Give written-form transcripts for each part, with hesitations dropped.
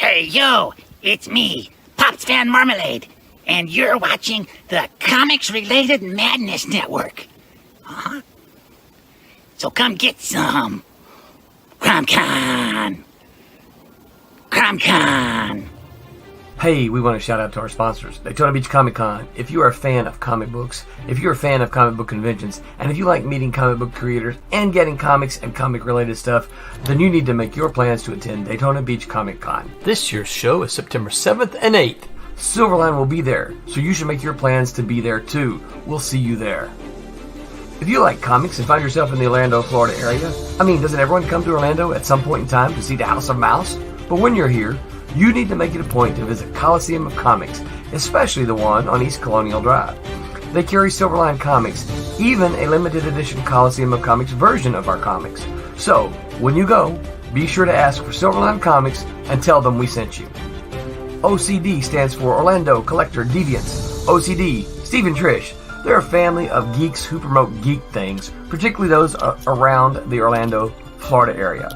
Hey, yo, it's me, Pops Fan Marmalade, and you're watching the Comics-Related Madness Network. Huh? So come get some. CromCon. CromCon. Hey, we want to shout out to our sponsors, Daytona Beach Comic Con. If you are a fan of comic books, if you're a fan of comic book conventions, and if you like meeting comic book creators and getting comics and comic-related stuff, then you need to make your plans to attend Daytona Beach Comic Con. This year's show is September 7th and 8th. Silverline will be there, so you should make your plans to be there too. We'll see you there. If you like comics and find yourself in the Orlando, Florida area, doesn't everyone come to Orlando at some point in time to see the House of Mouse? But when you're here, you need to make it a point to visit Coliseum of Comics, especially the one on East Colonial Drive. They carry Silverline comics, even a limited edition Coliseum of Comics version of our comics. So, when you go, be sure to ask for Silverline Comics and tell them we sent you. OCD stands for Orlando Collector Deviants. OCD, Steve and Trish, they're a family of geeks who promote geek things, particularly those around the Orlando, Florida area.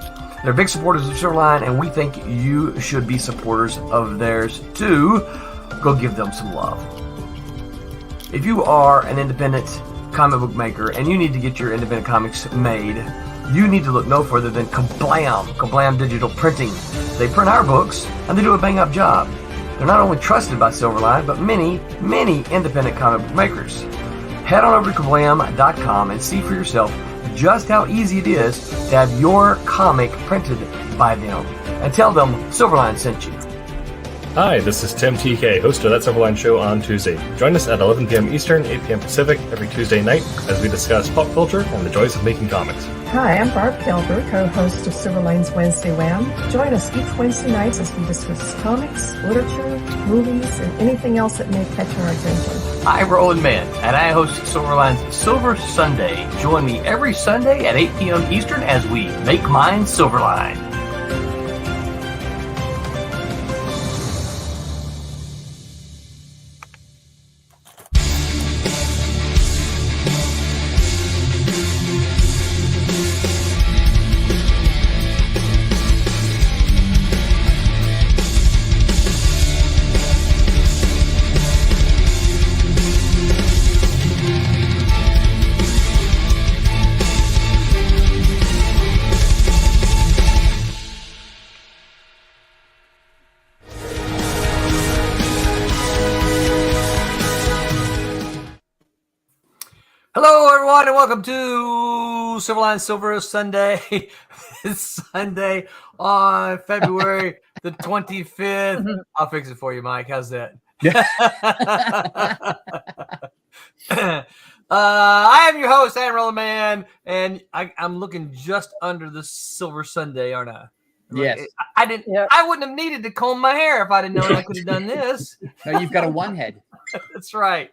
They're big supporters of Silverline, and we think you should be supporters of theirs too. Go give them some love. If you are an independent comic book maker and you need to get your independent comics made, you need to look no further than Kablam Digital Printing. They print our books, and they do a bang-up job. They're not only trusted by Silverline, but many, many independent comic book makers. Head on over to kablam.com and see for yourself just how easy it is to have your comic printed by them. And tell them Silverline sent you. Hi, this is Tim TK, host of That Silverline Show on Tuesday. Join us at 11 p.m. Eastern, 8 p.m. Pacific every Tuesday night as we discuss pop culture and the joys of making comics. Hi, I'm Barb Gilbert, co-host of Silverline's Wednesday Wham. Join us each Wednesday nights as we discuss comics, literature, movies, and anything else that may catch our attention. I'm Roland Mann, and I host Silverline's Silver Sunday. Join me every Sunday at 8 p.m. Eastern as we make mine Silverline. And welcome to Silverline Silver Sunday. This Sunday on February the 25th. I'll fix it for you, Mike. How's that? Yeah. I am your host, Aaron Roland Man, and I'm looking just under the Silver Sunday, aren't I? Yes. I didn't. Yep. I wouldn't have needed to comb my hair if I'd have known I could have done this. No, you've got a one head. That's right.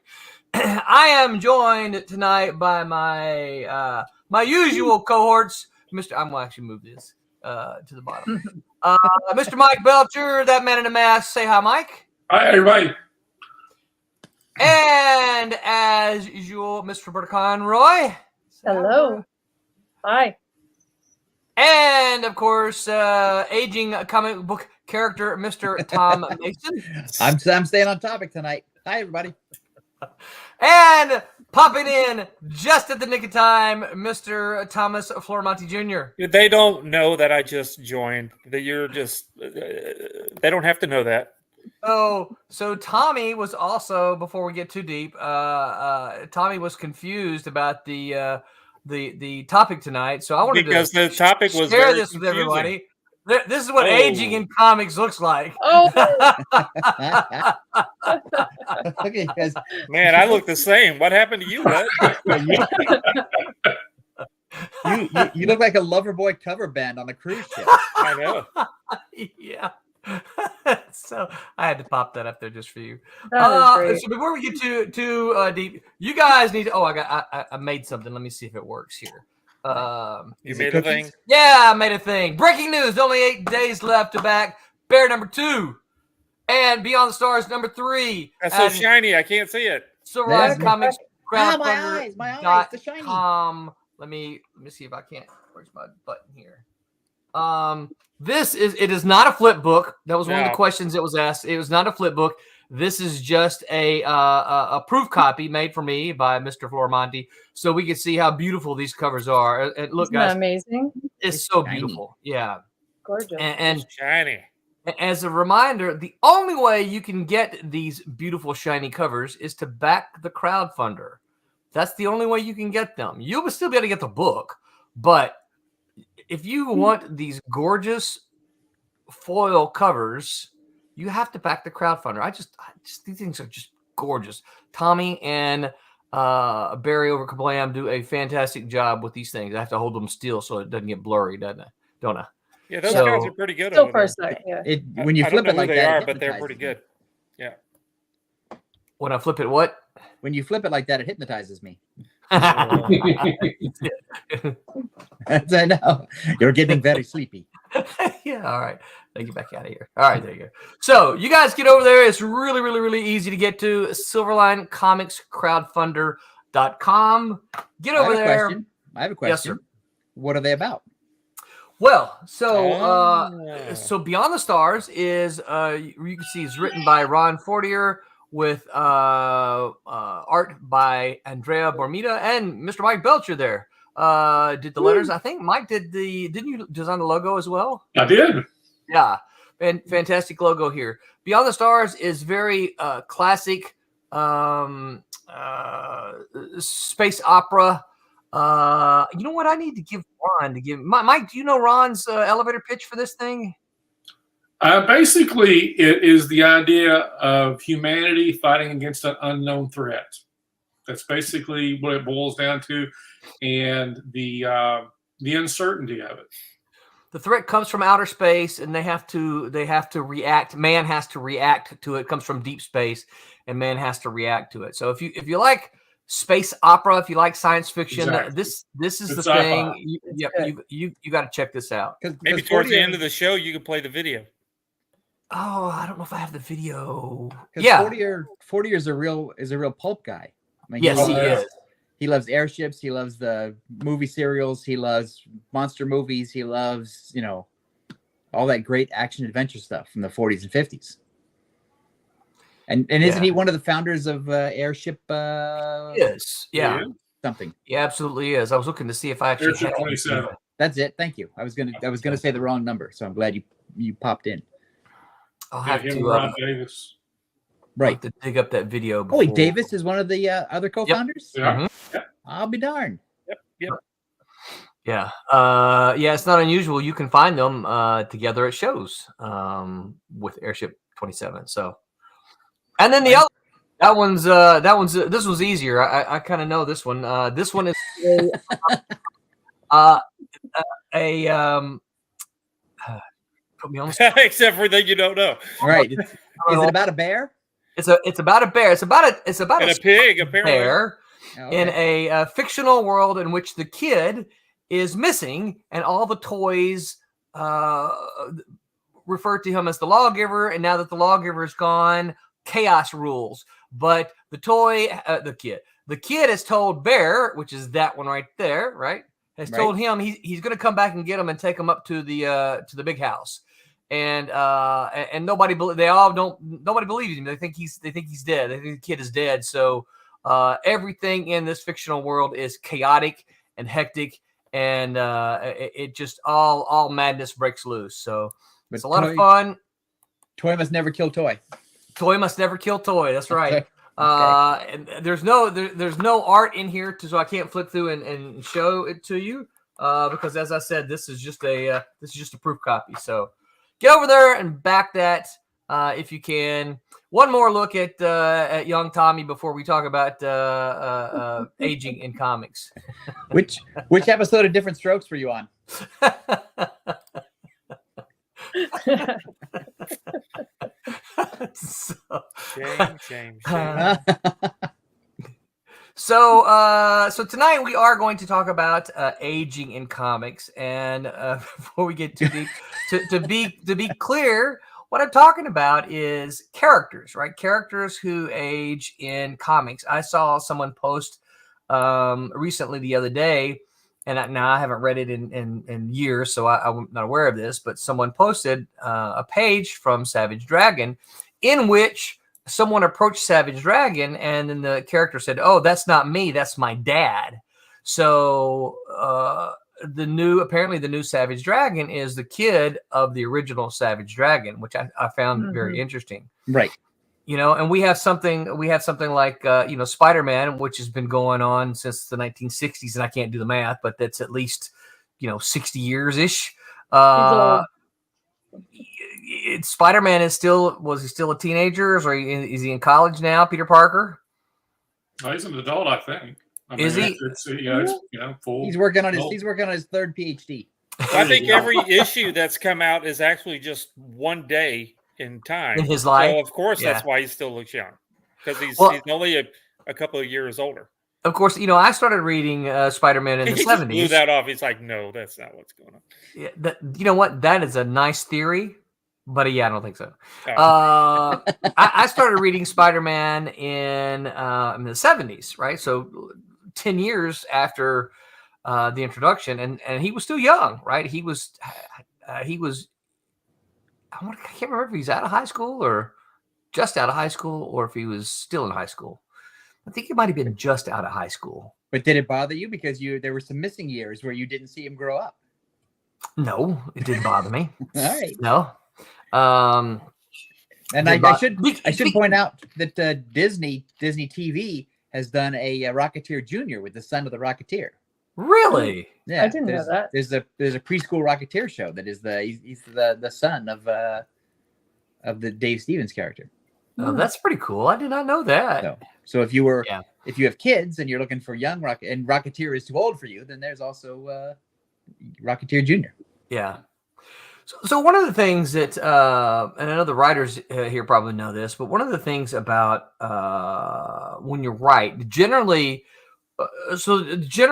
I am joined tonight by my my usual cohorts, Mr. I'm gonna actually move this to the bottom. Mr. Mike Belcher, that man in the mask. Say hi, Mike. Hi, everybody. And as usual, Mr. Roberta Conroy. Hello. Hi. And of course, aging comic book character, Mr. Tom Mason. I'm staying on topic tonight. Hi, everybody. And popping in just at the nick of time, Mr. Thomas Flormonti Jr. They don't know that I just joined. That you're just. They don't have to know that. So Tommy was also, before we get too deep, Tommy was confused about the topic tonight. So I wanted the topic was share very this with confusing. everybody. This is what aging in comics looks like. Oh, Okay, guys. Man, I look the same. What happened to you, bud? You look like a Loverboy cover band on a cruise ship. I know. Yeah. So I had to pop that up there just for you. great. So before we get too deep, you guys need to. I made something. Let me see if it works here. You made a thing? Yeah, I made a thing. Breaking news: only 8 days left to back Bear number 2 and Beyond the Stars number 3. That's so shiny. I can't see it. Silverline Comics. My eyes, the shiny. Let me see if I can't. Where's my button here? It is not a flip book. That was one of the No. questions that was asked. It was not a flip book. This is just a proof copy made for me by Mr. Flormonti, so we can see how beautiful these covers are. And look, Isn't that guys, amazing? it's so shiny. beautiful. Yeah, Gorgeous. and Shiny. as a reminder, the only way you can get these beautiful shiny covers is to back the crowdfunder. That's the only way you can get them. You'll still be able to get the book, but if you want these gorgeous foil covers, you have to back the crowdfunder. I just these things are just gorgeous. Tommy and Barry over Kablam do a fantastic job with these things. I have to hold them still so it doesn't get blurry, doesn't it? Don't I? Yeah, those So- guys are pretty good. Still over for there. a sec, yeah. When you I flip don't it know like who they that, are, it but they're hypnotizes pretty me. good. Yeah. When I flip it, what? When you flip it like that, it hypnotizes me. yeah, I know. You're getting very sleepy. all right. Thank you. Back out of here. All right, there you go. So you guys get over there. It's really, really, really easy to get to. Silverline Comics Crowdfunder.com. Get over there. I have a question. Yes, sir. What are they about? Well, Oh. so Beyond the Stars is you can see it's written by Ron Fortier with art by Andrea Bormida and Mr. Mike Belcher there. Did the letters. I think Mike didn't you design the logo as well? I did. Yeah. Fantastic logo here. Beyond the Stars is very classic space opera. You know what? I need to give Ron to give Mike. Do you know Ron's elevator pitch for this thing? Basically, it is the idea of humanity fighting against an unknown threat. That's basically what it boils down to, and the uncertainty of it. The threat comes from outer space, and they have to react. Man has to react to it. It comes from deep space, and man has to react to it. So if you like space opera, if you like science fiction, Exactly. this is It's the sci-fi. thing. You got to check this out. Maybe towards the end of the show, you could play the video. Oh, I don't know if I have the video. Because Yeah. Fortier is a real pulp guy. I mean, Yes, he yeah. is. He loves airships. He loves the movie serials. He loves monster movies. He loves, all that great action adventure stuff from the 40s and 50s. And isn't Yeah. he one of the founders of Airship Yes. Yeah. something? He absolutely is. I was looking to see if I actually Airship had 27. That's it. Thank you. I was gonna say the wrong number, so I'm glad you popped in. I'll Yeah, have him and to, Ron Davis. Right. to dig up that video. Oh, wait, before- Davis is one of the other co-founders. Yeah. I'll be darned. Yeah. Yeah, it's not unusual. You can find them together at shows with Airship 27. So, and then the other this one's easier. I kind of know this one. This one is put me on the spot. Except for that you don't know. Right. Is it about a bear? It's about a bear. It's about And a a pig, apparently. bear Oh, in okay. a fictional world in which the kid is missing, and all the toys refer to him as the lawgiver. And now that the lawgiver is gone, chaos rules. But the kid has told Bear, which is that one right there, right? Has Right. told him he's going to come back and get him and take him up to the big house. And nobody believes him. They think he's dead. They think the kid is dead. So everything in this fictional world is chaotic and hectic, and it just all madness breaks loose. So it's a lot of fun. Toy must never kill toy. Toy must never kill toy. That's right. Okay. And there's no art in here, so I can't flip through and show it to you because, as I said, this is just a proof copy. So get over there and back that if you can. One more look at young Tommy before we talk about aging in comics. Which episode of Different Strokes were you on? Shame. So tonight we are going to talk about aging in comics, and before we get too deep, to be clear, what I'm talking about is characters, right? Characters who age in comics. I saw someone post recently the other day and now I haven't read it in years, so I'm not aware of this, but someone posted a page from Savage Dragon in which someone approached Savage Dragon, and then the character said, "Oh, that's not me, that's my dad." So apparently the new Savage Dragon is the kid of the original Savage Dragon, which I found very interesting. Right. And we have something like Spider-Man, which has been going on since the 1960s, and I can't do the math, but that's at least 60 years ish. Spider-Man was he still a teenager, or is he in college now? Peter Parker? Oh, he's an adult, I think. Is he? It's full. He's working on his third PhD. I think every issue that's come out is actually just one day in time in his life. So of course, that's why he still looks young, because he's only a couple of years older. Of course, I started reading Spider-Man in the 70s. Blew that off. He's like, no, that's not what's going on. Yeah, you know what? That is a nice theory, but I don't think so. Oh. I started reading Spider-Man in the 70s, right? So 10 years after the introduction, and he was still young, right? He was. I can't remember if he's out of high school or just out of high school, or if he was still in high school. I think he might have been just out of high school. But did it bother you because there were some missing years where you didn't see him grow up? No, it didn't bother me. All right. No. And I should point out that Disney TV has done a Rocketeer Jr. with the son of the Rocketeer. Really? Yeah, I didn't know that. There's a preschool Rocketeer show that is he's the son of the Dave Stevens character. Oh, that's pretty cool. I did not know that. So if you have kids and you're looking for young and Rocketeer is too old for you, then there's also Rocketeer Jr. Yeah. So one of the things that, and I know the writers here probably know this, but one of the things about when you write, generally the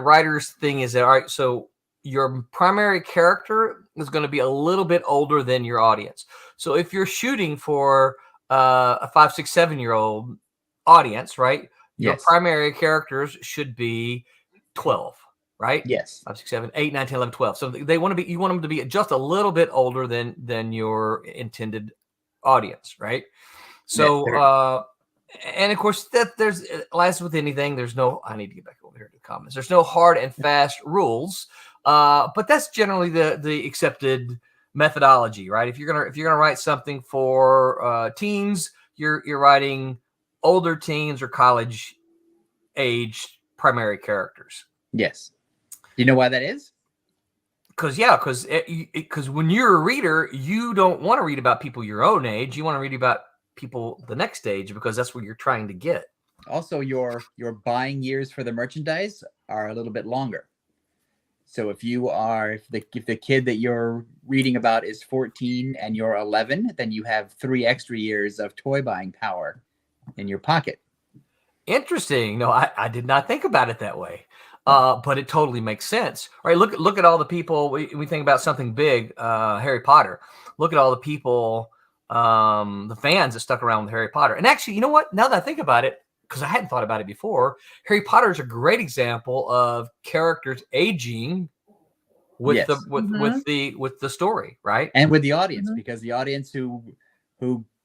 writer's thing is that, all right, so your primary character is going to be a little bit older than your audience. So if you're shooting for a 5, 6, 7-year-old audience, right? Your primary characters should be 12, right? Yes. 5, 6, 7, 8, 9, 10, 11, 12. So you want them to be just a little bit older than your intended audience, right? So, and of course, there's, as with anything, I need to get back over here to the comments. There's no hard and fast rules, but that's generally the accepted methodology, right? If you're gonna write something for teens, you're writing older teens or college age primary characters. Yes. Do you know why that is? Because when you're a reader, you don't want to read about people your own age. You want to read about people the next age, because that's what you're trying to get. Also, your buying years for the merchandise are a little bit longer. So if the kid that you're reading about is 14 and you're 11, then you have 3 extra years of toy buying power in your pocket. Interesting. No, I did not think about it that way. But it totally makes sense. All right, look at all the people. We think about something big, Harry Potter. Look at all the people, the fans that stuck around with Harry Potter. And actually, you know what? Now that I think about it, because I hadn't thought about it before, Harry Potter is a great example of characters aging with the story, right? And with the audience, because the audience who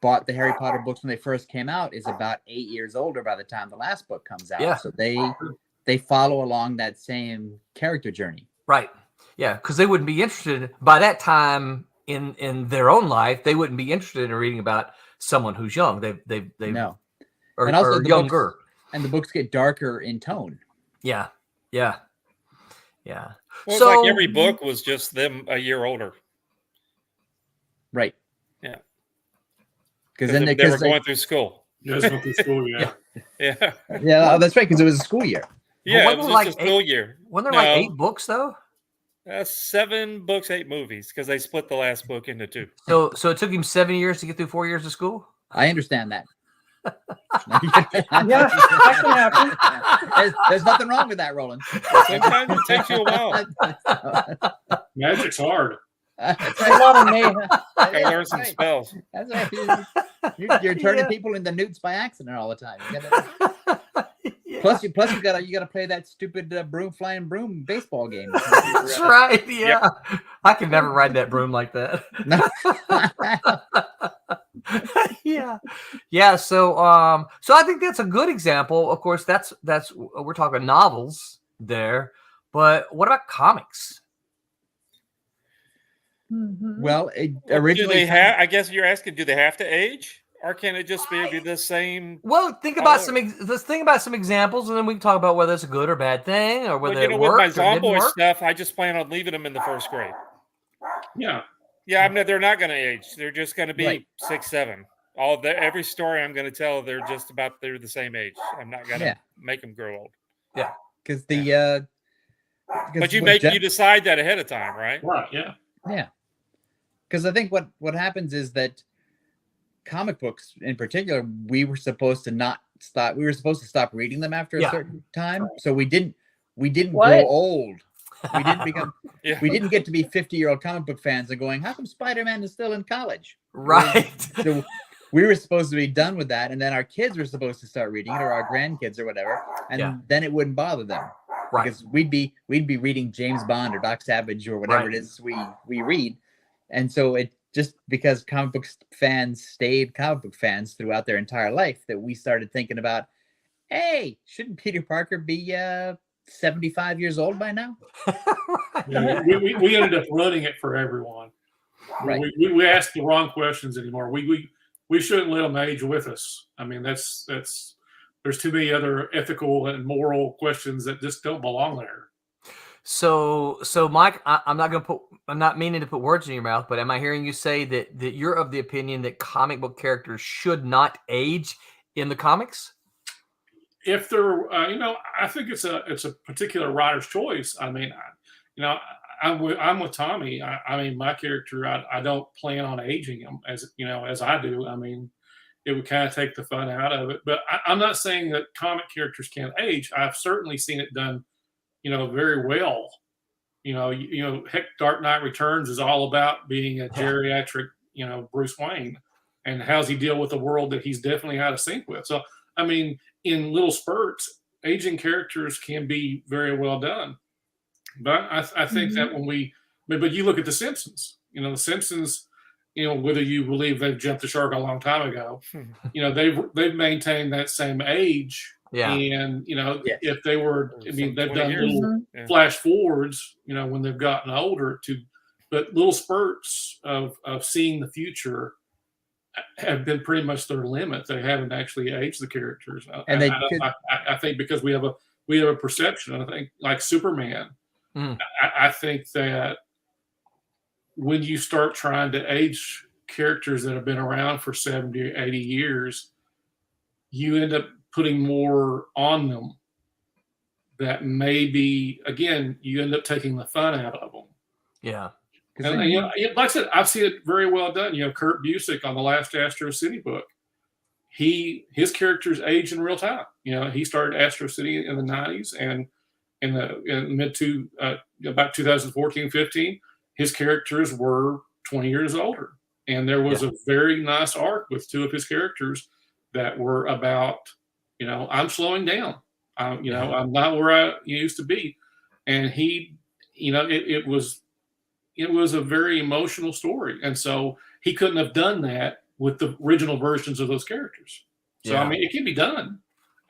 bought the Harry Potter books when they first came out is about 8 years older by the time the last book comes out. Yeah. So they follow along that same character journey. Right. Yeah, because they wouldn't be interested by that time in their own life. They wouldn't be interested in reading about someone who's young. They no. Or, and also or younger. And the books get darker in tone. Yeah. Well, it's like every book was just them a year older. Right. Yeah. Because then they were going through school. Yeah, going through school, yeah. Yeah. Yeah, that's right, because it was a school year. Yeah, it was like just a school year. Weren't there like 8 books, though? 7 books, 8 movies, because they split the last book into 2. So it took him 7 years to get through 4 years of school? I understand that. Yeah, that can happen. There's nothing wrong with that, Roland. Sometimes it takes you a while. Magic's hard. It's a lot of mayhem. Gotta learn some spells. That's right. You're turning people into newts by accident all the time. Plus, you gotta play that stupid broom flying broom baseball game. That's right. Yeah, I could never ride that broom like that. Yeah. So I think that's a good example. Of course, that's we're talking novels there, but what about comics? Well, Do originally, they have? I guess you're asking, do they have to age, or can it just be the same? Well, think about let's think about some examples, and then we can talk about whether it's a good or bad thing, or whether Well, it with my worked or didn't Zomboid work. stuff, I just plan on leaving them in the first grade. Yeah. Yeah, they're not going to age. They're just going to be Right. 6, 7. Every story I'm going to tell, they're the same age. I'm not going to make them grow old. Yeah, because the But you decide that ahead of time, right? Right. Yeah. Yeah, because I think what happens is that comic books, in particular, we were supposed to stop reading them after a certain time, so we didn't grow old. We didn't become. We didn't get to be 50-year-old comic book fans and going, how come Spider-Man is still in college? right. So we were supposed to be done with that, and then our kids were supposed to start reading it, or our grandkids, or whatever, and then it wouldn't bother them, Right. because we'd be reading James Bond or Doc Savage or whatever it is we read, and so it just because comic book fans stayed comic book fans throughout their entire life that we started thinking about, hey, shouldn't Peter Parker be 75 years old by now? Yeah, we ended up running it for everyone. Right. We asked the wrong questions anymore. We shouldn't let them age with us. I mean, that's there's too many other ethical and moral questions that just don't belong there. So Mike, I'm not meaning to put words in your mouth, but am I hearing you say that you're of the opinion that comic book characters should not age in the comics? If they're, I think it's a particular writer's choice. I mean, I'm with Tommy. I mean, my character, I don't plan on aging him as I do. I mean, it would kind of take the fun out of it. But I'm not saying that comic characters can't age. I've certainly seen it done, very well. Heck, Dark Knight Returns is all about being a geriatric, Bruce Wayne, and how's he deal with a world that he's definitely out of sync with. So, I mean, in little spurts, aging characters can be very well done. But I think that but you look at The Simpsons, The Simpsons, whether you believe they've jumped the shark a long time ago, they've maintained that same age. Yeah. And, if they were, they've done little flash forwards, when they've gotten older but little spurts of seeing the future have been pretty much their limit. They haven't actually aged the characters. And I think because we have a perception, I think, like Superman, I think that when you start trying to age characters that have been around for 70 or 80 years, you end up putting more on them that maybe, again, you end up taking the fun out of them. Yeah. And, like I said, I've seen it very well done. Kurt Busiek on the last Astro City book, his characters age in real time. He started Astro City in the 90s, and in about 2014, 15, his characters were 20 years older. And there was a very nice arc with two of his characters that were about, I'm slowing down. I'm not where I used to be. And it was a very emotional story. And so he couldn't have done that with the original versions of those characters. So, I mean, it can be done.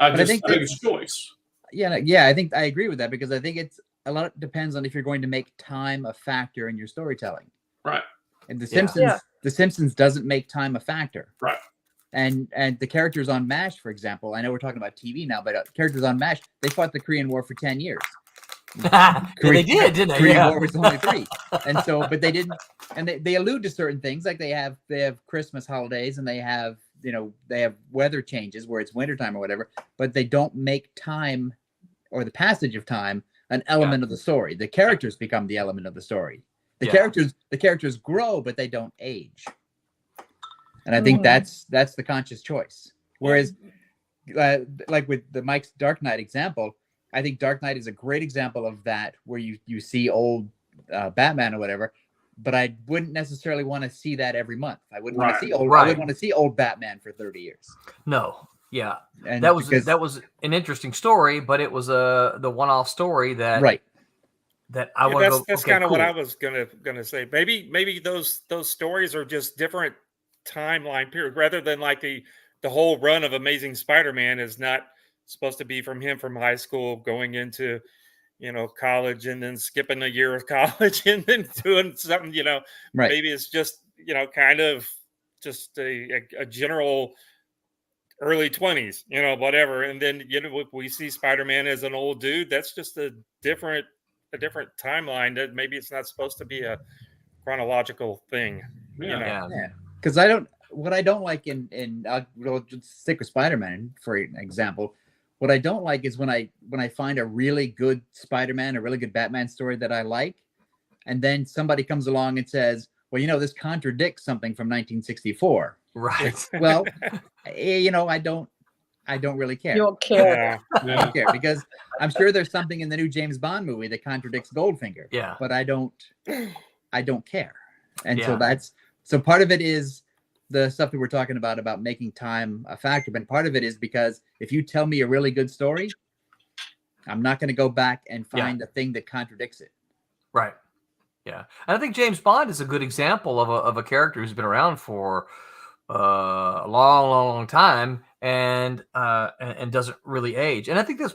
I think it's choice. Yeah, I think I agree with that, because I think it's a lot depends on if you're going to make time a factor in your storytelling. Right. And The Simpsons doesn't make time a factor. Right. And the characters on MASH, for example, I know we're talking about TV now, but characters on MASH, they fought the Korean War for 10 years. They did, didn't they? Korean War was only 3. And so, but they didn't, and they allude to certain things, like they have Christmas holidays, and they have weather changes where it's wintertime or whatever, but they don't make time or the passage of time an element of the story. The characters become the element of the story. The characters grow, but they don't age. And I think that's the conscious choice. Whereas, like with the Mike's Dark Knight example, I think Dark Knight is a great example of that, where you see old Batman or whatever, but I wouldn't necessarily want to see that every month. I wouldn't want to see old. I wouldn't want to see old Batman for 30 years. No. Yeah, And that was because- an interesting story, but it was the one-off story that that I want to go. That's Okay, kind of cool. what I was gonna say. Maybe those stories are just different timeline period, rather than like the whole run of Amazing Spider-Man is not supposed to be from him from high school going into college and then skipping a year of college and then doing something. Maybe it's just kind of just a general early 20s, whatever. And then we see Spider-Man as an old dude. That's just a different timeline. That maybe it's not supposed to be a chronological thing. Yeah. Because what I don't like in I'll just stick with Spider-Man for an example. What I don't like is when I find a really good Spider-Man, a really good Batman story that I like, and then somebody comes along and says, well, this contradicts something from 1964. Right. Well, I don't really care. You don't care. I don't care, because I'm sure there's something in the new James Bond movie that contradicts Goldfinger. Yeah. But I don't care. And so part of it is the stuff that we're talking about making time a factor. But part of it is because if you tell me a really good story, I'm not going to go back and find the thing that contradicts it. Right. Yeah. And I think James Bond is a good example of a character who's been around for a long time and doesn't really age. And I think that's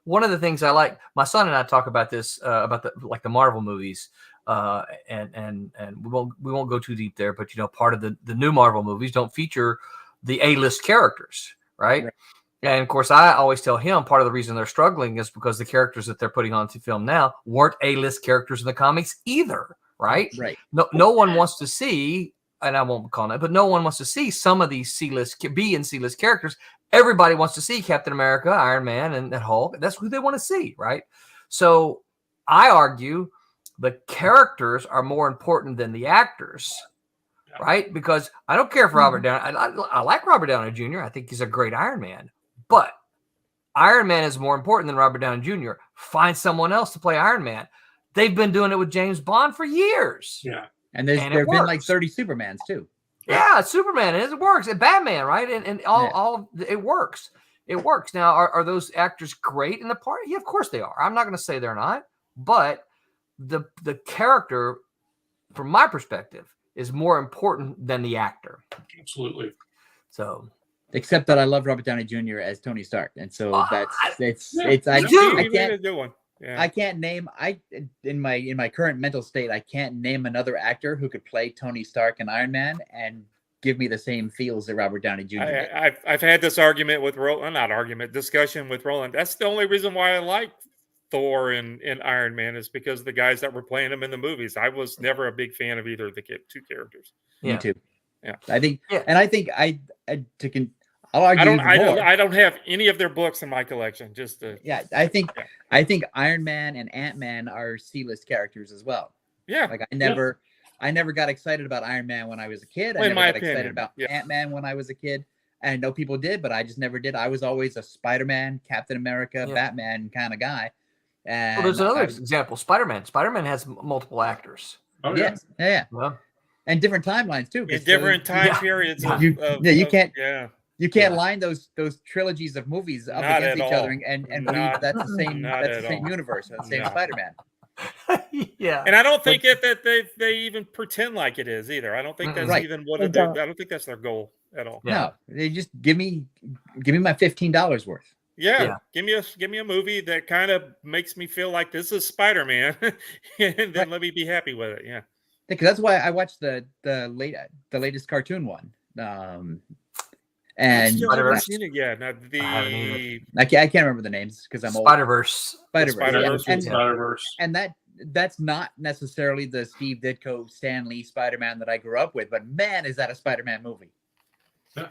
one of the things I like. My son and I talk about this about the Marvel movies, and we won't go too deep there. But part of the new Marvel movies don't feature the A-list characters, right? And of course, I always tell him part of the reason they're struggling is because the characters that they're putting onto film now weren't A-list characters in the comics either, right? Right. No one wants to see, and I won't call it, but no one wants to see some of these B and C-list characters. Everybody wants to see Captain America, Iron Man, and Hulk. That's who they want to see, right? So I argue the characters are more important than the actors, right? Because I don't care for Robert Downey. I like Robert Downey Jr. I think he's a great Iron Man. But Iron Man is more important than Robert Downey Jr. Find someone else to play Iron Man. They've been doing it with James Bond for years. Yeah. And there have been like 30 Supermans too. Yeah, Superman, it works. And Batman, right? And all it works. It works. Now, are those actors great in the part? Yeah, of course they are. I'm not going to say they're not. But the character, from my perspective, is more important than the actor. Absolutely. So... Except that I love Robert Downey Jr. as Tony Stark, and so I can't name in my current mental state I can't name another actor who could play Tony Stark and Iron Man and give me the same feels that Robert Downey Jr. I've had this argument with Roland, discussion with Roland. That's the only reason why I like Thor and Iron Man is because the guys that were playing them in the movies. I was never a big fan of either of the two characters. Me too. Yeah, I think, and I think I'll argue I don't have any of their books in my collection. I think Iron Man and Ant-Man are C-list characters as well. Yeah. Like I never got excited about Iron Man when I was a kid. I never got excited about Ant-Man when I was a kid. And I know people did, but I just never did. I was always a Spider-Man, Captain America, Batman kind of guy. And there's another example, Spider-Man. Spider-Man has multiple actors. Oh, yes. Yeah. Well, and different timelines too. In different time periods. You can't line those trilogies of movies up against each other and believe that's the same universe, the same Spider-Man. Yeah, and I don't think that they even pretend like it is either. I don't think that's even what I don't think that's their goal at all. No, they just give me my $15 worth. Yeah. Give me a movie that kind of makes me feel like this is Spider-Man, and then let me be happy with it. Yeah, because that's why I watched the latest cartoon one. And I haven't seen it yet. Now, I can't remember the names because I'm Spider-Verse. Spider-Verse. And that's not necessarily the Steve Ditko, Stan Lee Spider-Man that I grew up with, but man, is that a Spider-Man movie. Yeah.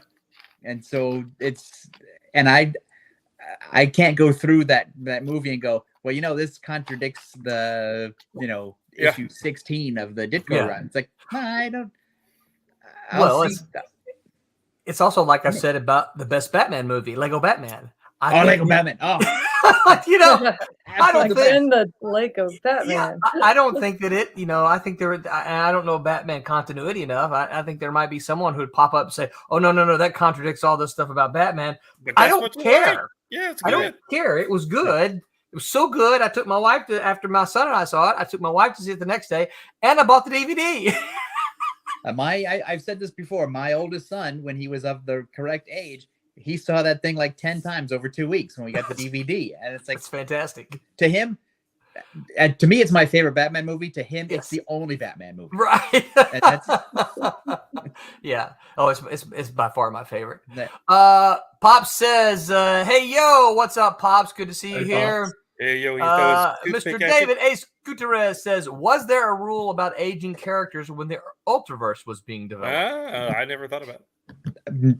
And so I can't go through that movie and go, well, this contradicts the, issue 16 of the Ditko run. It's like, no, I don't. It's also like I said about the best Batman movie, Lego Batman. Lego Batman. Oh, you know, I don't Like think in the Lake of Yeah, Batman. I don't think that it. I think I don't know Batman continuity enough. I think there might be someone who would pop up and say, "Oh no, that contradicts all this stuff about Batman." But I that's don't what you care. like. Yeah, it's I good. don't care. It was good. It was so good. I took my wife to after my son and I saw it. I took my wife to see it the next day, and I bought the DVD. I've said this before. My oldest son, when he was of the correct age, he saw that thing like 10 times over 2 weeks when we got the DVD, and it's like It's fantastic. to him. To me, it's my favorite Batman movie. To him, Yes. it's the only Batman movie. Right. And that's Yeah. Oh, it's by far my favorite. that. Pops says, "Hey yo, what's up, Pops? Good to see you Hey, here." Pops. Hey, yo, he throws his Mr. toothpick at you. David A. Gutierrez says, "Was there a rule about aging characters when the Ultraverse was being developed?" I never thought about it. We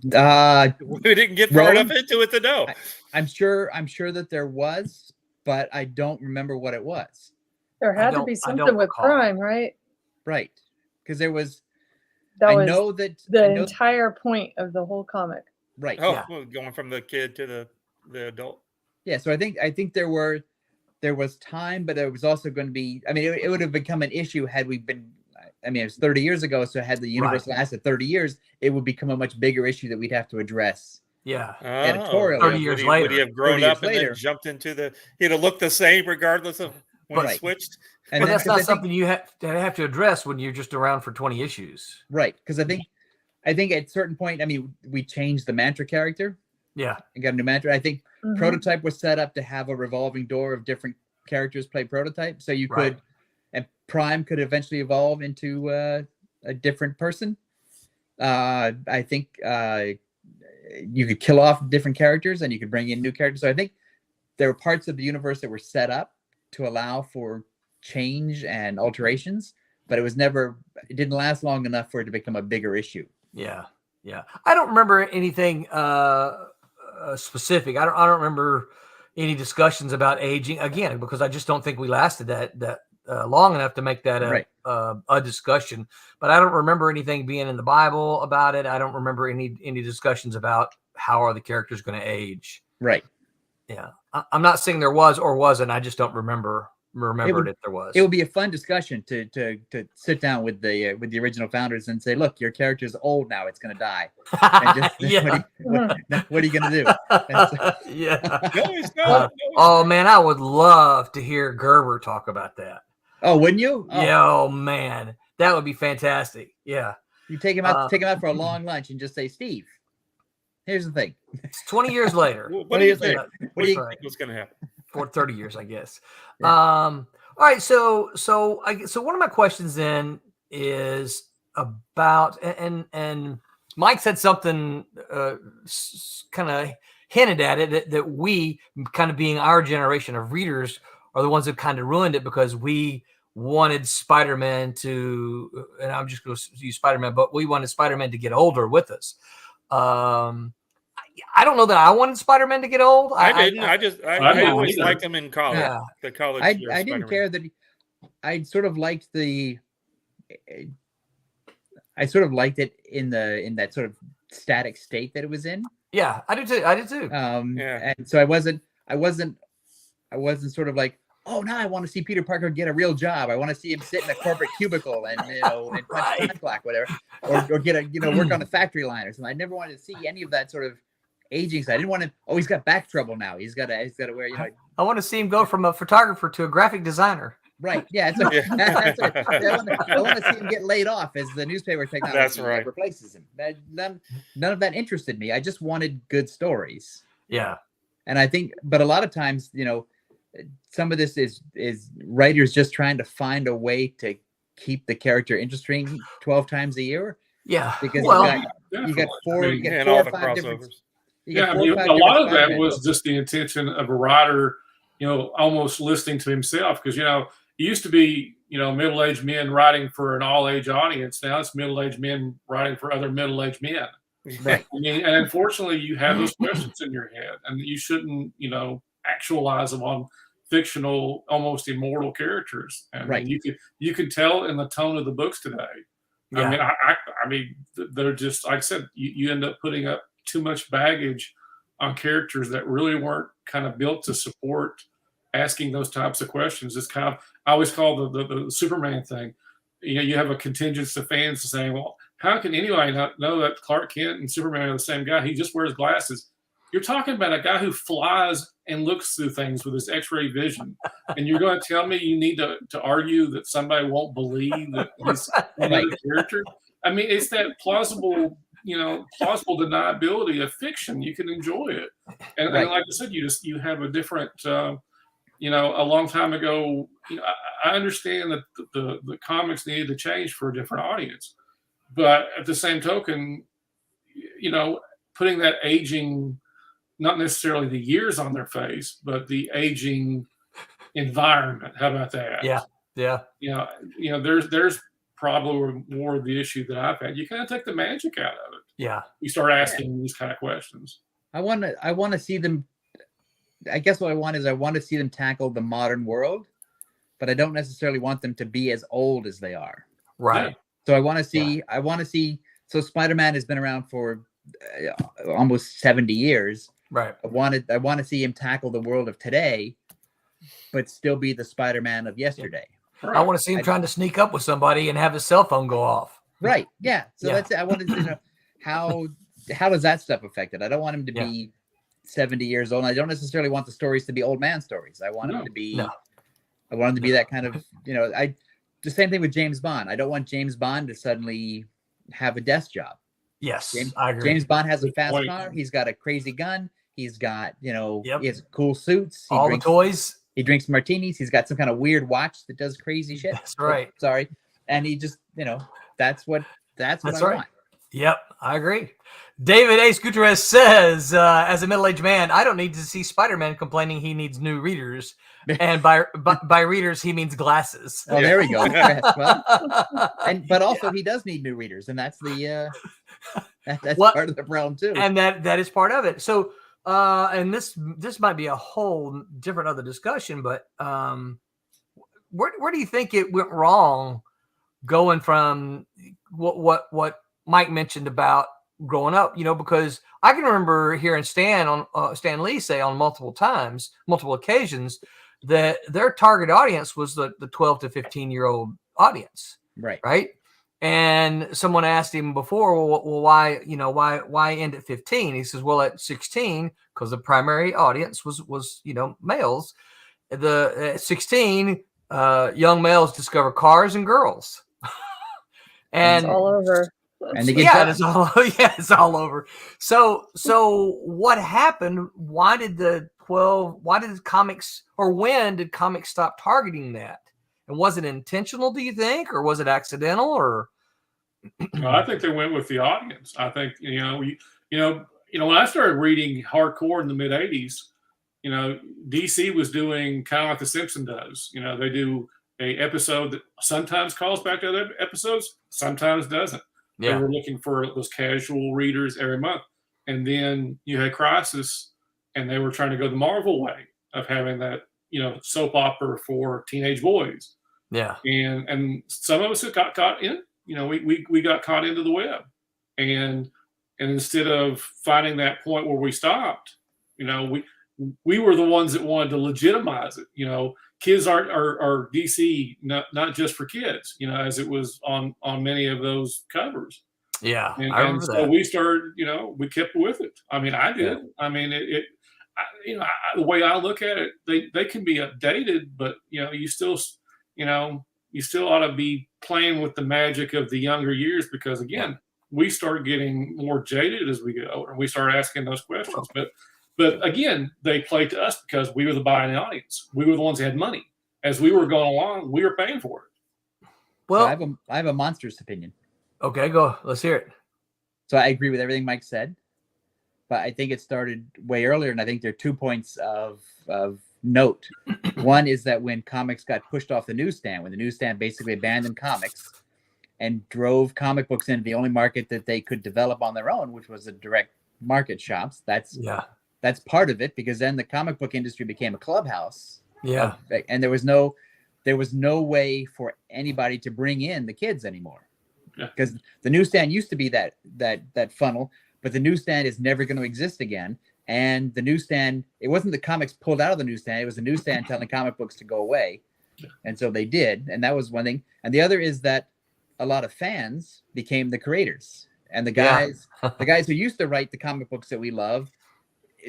didn't get far enough into it to know. I'm sure that there was, but I don't remember what it was. There had to be something with crime, right? Right, because there was. That I was know that the I know, entire point of the whole comic. right. Oh, Yeah. well, going from the kid to the adult. Yeah. So I think there was time, but there was also going to be. I mean, it would have become an issue had we been. I mean, it was 30 years ago. So had the universe lasted 30 years, it would become a much bigger issue that we'd have to address. Yeah. Editorial. 30 years later. Would he have grown 30 years up and later. then jumped into the? He'd have looked the same regardless of when he Right. switched. And But then- that's 'cause not I think- something you have to address when you're just around for 20 issues. Right, because I think at a certain point, I mean, we changed the Mantra character Yeah. and got a new Mantra. I think Mhm. Prototype was set up to have a revolving door of different characters play Prototype, so you Right. could, and Prime could eventually evolve into a different person. I think you could kill off different characters and you could bring in new characters. So I think there were parts of the universe that were set up to allow for change and alterations, but it didn't last long enough for it to become a bigger issue. Yeah. Yeah. I don't remember anything specific. I don't remember any discussions about aging again, because I just don't think we lasted that long enough to make that Right. a discussion. But I don't remember anything being in the Bible about it. I don't remember any discussions about how are the characters going to age. Right. Yeah. I'm not saying there was or wasn't. I just don't remember if there was. It would be a fun discussion to sit down with the original founders and say, look, your character's old now, it's going to die. And just, Yeah. what are you going to do? Yeah. No, he's not. Oh man, I would love to hear Gerber talk about that. Oh, wouldn't you? Oh, Yeah, oh man, that would be fantastic. Yeah, you take him out for a long lunch and just say, Steve, here's the thing. it's 20 years later. What do you think? What What do you think was going to happen? For 30 years, I guess. Yeah. All right, so one of my questions then is about, and Mike said something kind of hinted at it, that we, kind of being our generation of readers, are the ones that kind of ruined it, because we wanted Spider-Man to, and I'm just going to use Spider-Man, but we wanted Spider-Man to get older with us. I don't know that I wanted Spider-Man to get old. I didn't. I always either. liked him in college. Yeah. The college. I years, didn't Spider-Man. care that I sort of liked it in that sort of static state that it was in. Yeah, I do too. Yeah. And so I wasn't sort of like, oh, now I want to see Peter Parker get a real job. I want to see him sit in a corporate cubicle and and punch time clock, whatever, or get work on the factory line or something. I never wanted to see any of that sort of aging side. I didn't want to. Oh, he's got back trouble now. He's got to wear. I want to see him go from a photographer to a graphic designer. Right. Yeah. That's right. I want to see him get laid off as the newspaper technology That's right. replaces him. None of that interested me. I just wanted good stories. Yeah. And I think, but a lot of times, some of this is writers just trying to find a way to keep the character interesting 12 times a year. Yeah. Because Well, you got four And all or the five different. crossovers. You Yeah, got I four mean, or five a lot of different that Spider-Man was books. just the intention of a writer, almost listening to himself. Because, it used to be, middle-aged men writing for an all-age audience. Now it's middle-aged men writing for other middle-aged men. Right. I mean, and unfortunately, you have those questions in your head, and you shouldn't, actualize them on fictional, almost immortal characters. And Right. you can tell in the tone of the books today. Yeah. I mean, they're just, like I said, you end up putting up too much baggage on characters that really weren't kind of built to support asking those types of questions. It's kind of, I always call the Superman thing. You have a contingent of fans saying, well, how can anybody not know that Clark Kent and Superman are the same guy? He just wears glasses. You're talking about a guy who flies and looks through things with his X-ray vision. And you're going to tell me you need to argue that somebody won't believe that he's another character? I mean, it's that plausible deniability of fiction. You can enjoy it. And like I said, you have a different, a long time ago, I understand that the comics needed to change for a different audience. But at the same token, putting that aging, not necessarily the years on their face, but the aging environment. How about that? Yeah. There's probably more of the issue that I've had. You kind of take the magic out of it. Yeah. You start asking these kind of questions. I want to see them. I guess what I want to see them tackle the modern world, but I don't necessarily want them to be as old as they are. Right. Yeah. So I want to see. So Spider-Man has been around for almost 70 years. Right. I want to see him tackle the world of today, but still be the Spider-Man of yesterday. Right. I want to see him trying to sneak up with somebody and have his cell phone go off. Right. Yeah. So that's it. I wanted to know how does that stuff affect it? I don't want him to be 70 years old. I don't necessarily want the stories to be old man stories. I want him to be. No. I want him to be that kind of. The same thing with James Bond. I don't want James Bond to suddenly have a desk job. Yes, I agree. James Bond has a fast car. He's got a crazy gun. He's got, he has cool suits. The toys. He drinks martinis. He's got some kind of weird watch that does crazy shit. That's right. Sorry. And he just, that's what I want. Yep, I agree. David Ace Gutierrez says, as a middle-aged man, I don't need to see Spider-Man complaining he needs new readers. And by readers, he means glasses. Oh, there we go. Well, but also he does need new readers, and that's the that's part of the problem too. And that is part of it. So, and this might be a whole different other discussion, but where do you think it went wrong, going from what Mike mentioned about growing up? Because I can remember hearing Stan Lee say on multiple occasions, that their target audience was the 12 to 15-year-old audience. Right. And someone asked him before, well, why end at 15? He says, well, at 16, because the primary audience was males. At 16, young males discover cars and girls. And it's all over. And they get it's all over. So what happened? Why did comics, or when did comics stop targeting that? And was it intentional, do you think, or was it accidental, or? Well, I think they went with the audience. I think, when I started reading hardcore in the mid 80s, DC was doing kind of like the Simpsons does. They do a episode that sometimes calls back to other episodes, sometimes doesn't. Yeah. They were looking for those casual readers every month. And then you had Crisis, and they were trying to go the Marvel way of having that, soap opera for teenage boys. Yeah. And some of us got caught in, we got caught into the web. And instead of finding that point where we stopped, we were the ones that wanted to legitimize it. Kids are DC, not just for kids, as it was on many of those covers. Yeah. And so we started, we kept with it. I mean, I did. Yeah. I mean, the way I look at it, they can be updated, but you still ought to be playing with the magic of the younger years, because again, we start getting more jaded as we get older. We start asking those questions, but again, they played to us because we were the buying audience. We were the ones that had money. As we were going along, we were paying for it. Well, I have a monstrous opinion. Okay, go. Let's hear it. So I agree with everything Mike said, but I think it started way earlier, and I think there are 2 points of note. One is that when comics got pushed off the newsstand, when the newsstand basically abandoned comics and drove comic books into the only market that they could develop on their own, which was the direct market shops. That's part of it, because then the comic book industry became a clubhouse. Yeah. And there was no way for anybody to bring in the kids anymore. Because the newsstand used to be that funnel, but the newsstand is never going to exist again. and the newsstand, it wasn't the comics pulled out of the newsstand, it was the newsstand telling comic books to go away. And so they did, and that was one thing. And the other is that a lot of fans became the creators, and the guys who used to write the comic books that we love,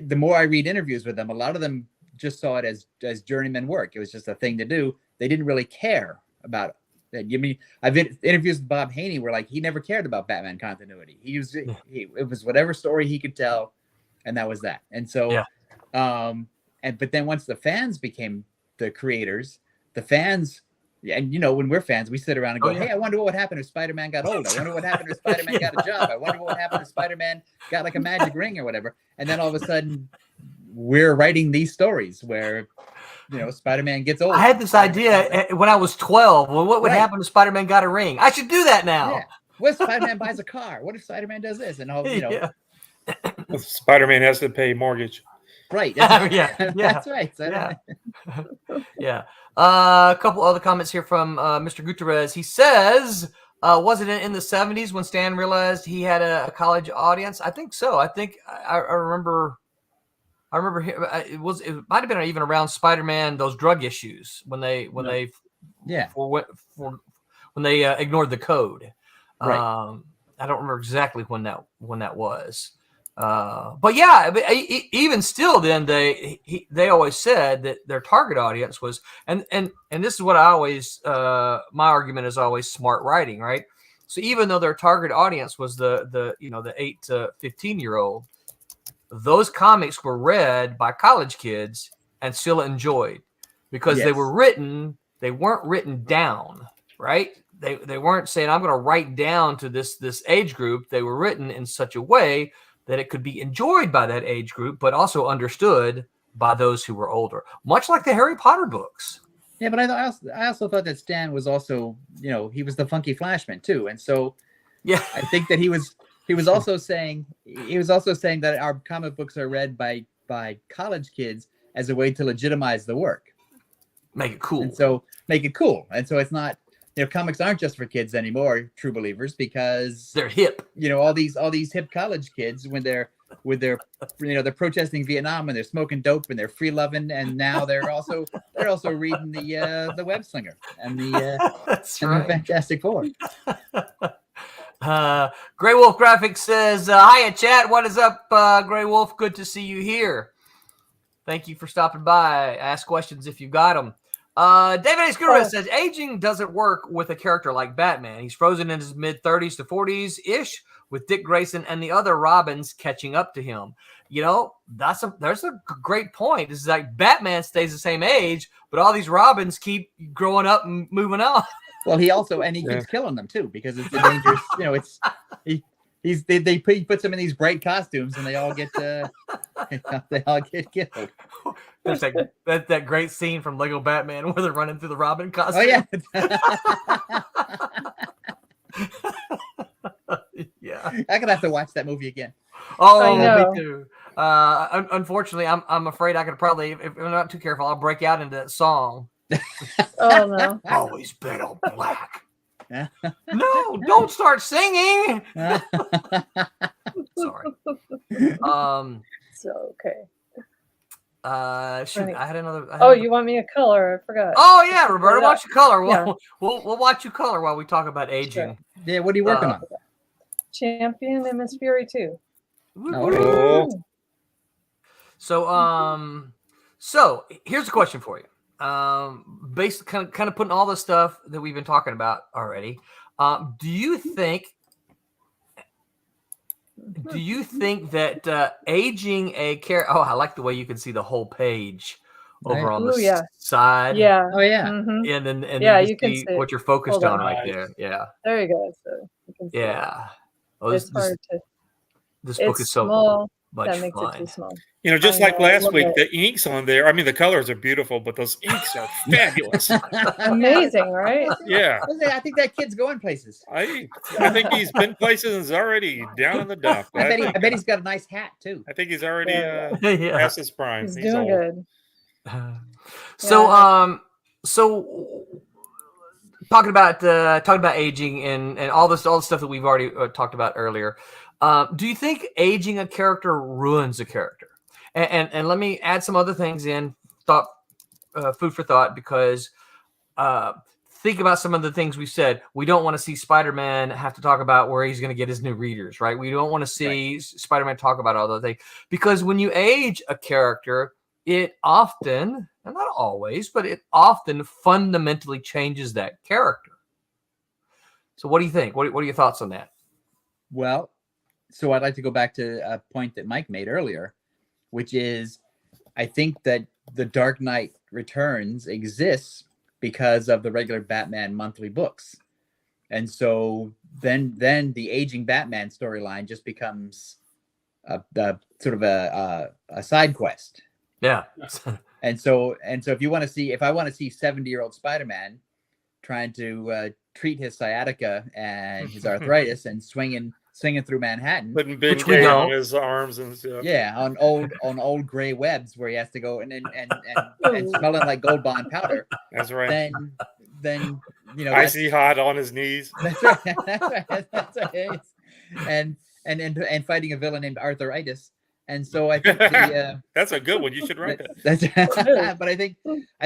the more I read interviews with them, a lot of them just saw it as journeyman work. It was just a thing to do. They didn't really care about it. I've been interviews with Bob Haney where like he never cared about Batman continuity. It was whatever story he could tell, and that was that. And so, but then once the fans became the creators, the fans, and when we're fans, we sit around and go, hey, I wonder what would happen if Spider-Man got old. I wonder what happened if Spider-Man got a job. I wonder what would happen if Spider-Man got like a magic ring or whatever. And then all of a sudden, we're writing these stories where, Spider-Man gets old. I had this idea when I was 12. Well, what would happen if Spider-Man got a ring? I should do that now. Yeah. What if Spider-Man buys a car? What if Spider-Man does this? And all, Spider-Man has to pay mortgage. Right. Yeah. That's right. Yeah. A couple other comments here from Mr. Gutierrez. He says, wasn't it in the 70s when Stan realized he had a college audience? I think so. I think I remember it might have been even around Spider-Man, those drug issues when they ignored the code. Right. I don't remember exactly when that was. But yeah, even still, then they always said that their target audience was, and this is what I always, my argument is always smart writing, right? So even though their target audience was the 8 to 15-year-old, those comics were read by college kids and still enjoyed because they weren't written down, right? They weren't saying, I'm going to write down to this age group. They were written in such a way that it could be enjoyed by that age group, but also understood by those who were older, much like the Harry Potter books. Yeah, but I also thought that Stan was also, he was the funky Flashman too. And so I think that he was also saying that our comic books are read by college kids as a way to legitimize the work. Make it cool. And so make it cool. And so it's not, comics aren't just for kids anymore, true believers, because they're hip. All these hip college kids when they're they're protesting Vietnam and they're smoking dope and they're free loving, and now they're also reading the Web Slinger and the Fantastic Four. Grey Wolf Graphics says, hiya chat, what is up, Grey Wolf? Good to see you here. Thank you for stopping by. Ask questions if you got them. David A. Scurra says, aging doesn't work with a character like Batman. He's frozen in his mid-30s to 40s-ish with Dick Grayson and the other Robins catching up to him. There's a great point. It's like Batman stays the same age, but all these Robins keep growing up and moving on. Well, he keeps killing them too, because it's a dangerous, he puts them in these bright costumes and they all get killed. There's that great scene from Lego Batman where they're running through the Robin costume. Oh yeah. Yeah. I'm gonna have to watch that movie again. Oh, me too. Unfortunately, I'm afraid I could probably, if I'm not too careful, I'll break out into that song. Oh no. Always bet on black. No, don't start singing. Sorry. So okay. Shoot, I had another. You want me a color? I forgot. Oh yeah, Roberta, watch you color. We'll watch you color while we talk about aging. Sure. Yeah, what are you working on? Champion and Miss Fury 2. Oh. So here's a question for you. Based kind of putting all the stuff that we've been talking about already. Do you think that aging a character? Oh, I like the way you can see the whole page over on the side. Yeah. Oh yeah. Mm-hmm. And then you can see what you're focused on right Nice. there. Yeah. There you go. So you can see Yeah. Oh, it's hard to. this book It's is so small. much That makes fun. it too small. Just I like know, I last love week, it. the inks on there. I mean, the colors are beautiful, but those inks are fabulous. Amazing, right? Yeah, I think that kid's going places. I think he's been places and is already down in the dump. I bet he's got a nice hat too. I think he's already Yeah. past his prime. He's He's doing old. good. So talking about aging and all the stuff that we've already talked about earlier. Do you think aging a character ruins a character? And let me add some other things in food for thought, because think about some of the things we said. We don't want to see Spider-Man have to talk about where he's going to get his new readers, right? We don't want to see Spider-Man talk about all those things, because when you age a character, it often, and not always, but it often fundamentally changes that character. So what do you think? What are your thoughts on that? Well, so I'd like to go back to a point that Mike made earlier, which is I think that the Dark Knight Returns exists because of the regular Batman monthly books. And so then the aging Batman storyline just becomes a sort of a side quest. Yeah. And so if I want to see 70-year-old Spider-Man trying to treat his sciatica and his arthritis and swinging through Manhattan, putting big we don't. on his arms and stuff. yeah, on old gray webs where he has to go and smelling like Gold Bond powder. That's right. Then Icy hot on his knees. That's right. That's right. And fighting a villain named Arthritis. And so I think that's a good one. You should write that. But I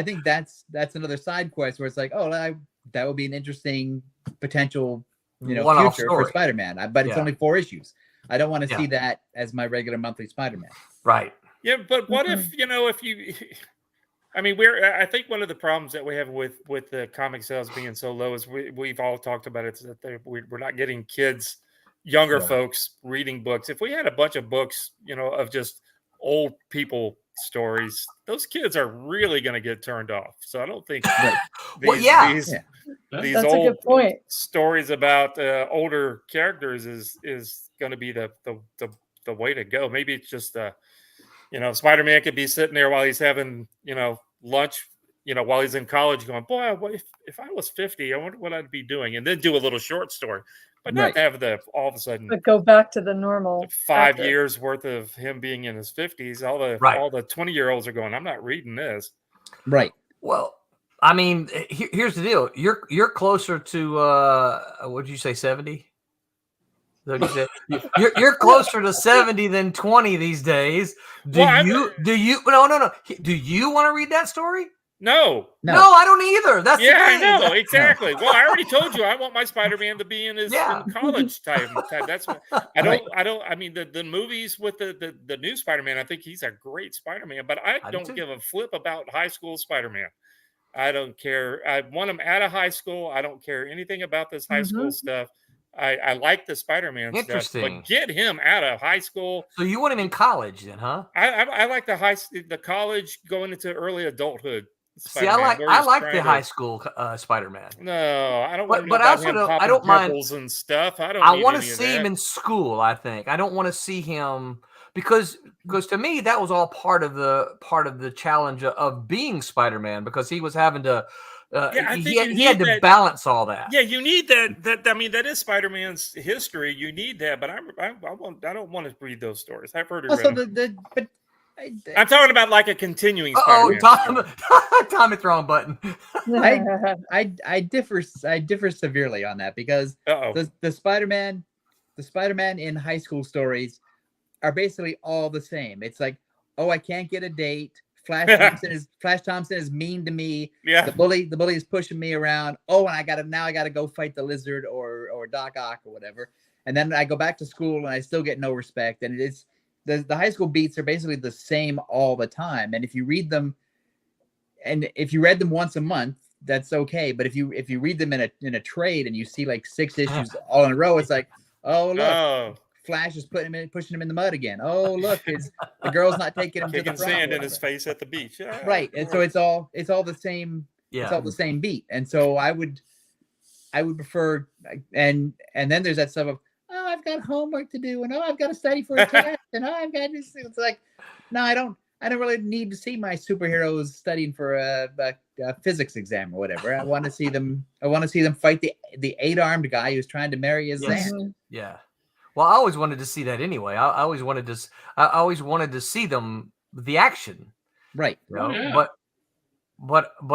think that's another side quest where it's like, that would be an interesting potential, One-off future story for Spider-Man. But it's only 4 issues. I don't want to see that as my regular monthly Spider-Man. Right. Yeah, but what if I think one of the problems that we have with the comic sales being so low is we've all talked about it, is that we're not getting younger folks reading books. If we had a bunch of books, of just old people stories, those kids are really going to get turned off. So I don't think these That's old a good point. stories about older characters is going to be the way to go. Maybe it's just Spider-Man could be sitting there while he's having lunch, while he's in college, going, boy, if I was 50, I wonder what I'd be doing, and then do a little short story. But not have all of a sudden. But go back to the normal 5 years worth of him being in his 50s. All the 20-year-olds are going, I'm not reading this. Right. Well, I mean, here's the deal. You're closer to what did you say, 70? You're closer to 70 than 20 these days. Do you want to read that story? No, I don't either. That's I know exactly. Well, I already told you I want my Spider-Man to be in his in college time. That's what I don't. I mean, the movies with the new Spider-Man, I think he's a great Spider-Man, but I don't give a flip about high school Spider-Man. I don't care. I want him out of high school. I don't care anything about this high school stuff. I like the Spider-Man stuff, but get him out of high school. So you want him in college then, huh? I like the college going into early adulthood. Spider-Man. See, I like the high school Spider-Man. No, I don't. Want but I don't mind pimples and stuff. I want to see him in school. I think I don't want to see him because to me that was all part of the challenge of being Spider-Man, because he was having to. He had to balance all that. Yeah, you need that. I mean, that is Spider-Man's history. You need that, but I don't want to read those stories. I've heard it. I'm talking about like a continuing. Tom hit the wrong button. I differ severely on that, because the Spider-Man in high school stories are basically all the same. It's like, I can't get a date. Flash Thompson is mean to me. Yeah. The bully is pushing me around. And I gotta go fight the Lizard or Doc Ock or whatever. And then I go back to school and I still get no respect. And it's the high school beats are basically the same all the time. And if you read them, and if you read them once a month, that's okay. But if you read them in a trade and you see like 6 issues all in a row, it's like, look. Flash is pushing him in the mud again. Look, the girl's not taking him to the sand in his face at the beach. Right, and so it's all the same. Yeah, it's all the same beat. And so I would prefer. And then there's that stuff of I've got homework to do, and I've got to study for a test, and I've got to. It's like, no, I don't really need to see my superheroes studying for a physics exam or whatever. I want to see them. Fight the 8-armed guy who's trying to marry his aunt. Yeah. Well, I always wanted to see that anyway. I always wanted to see them, the action, right? But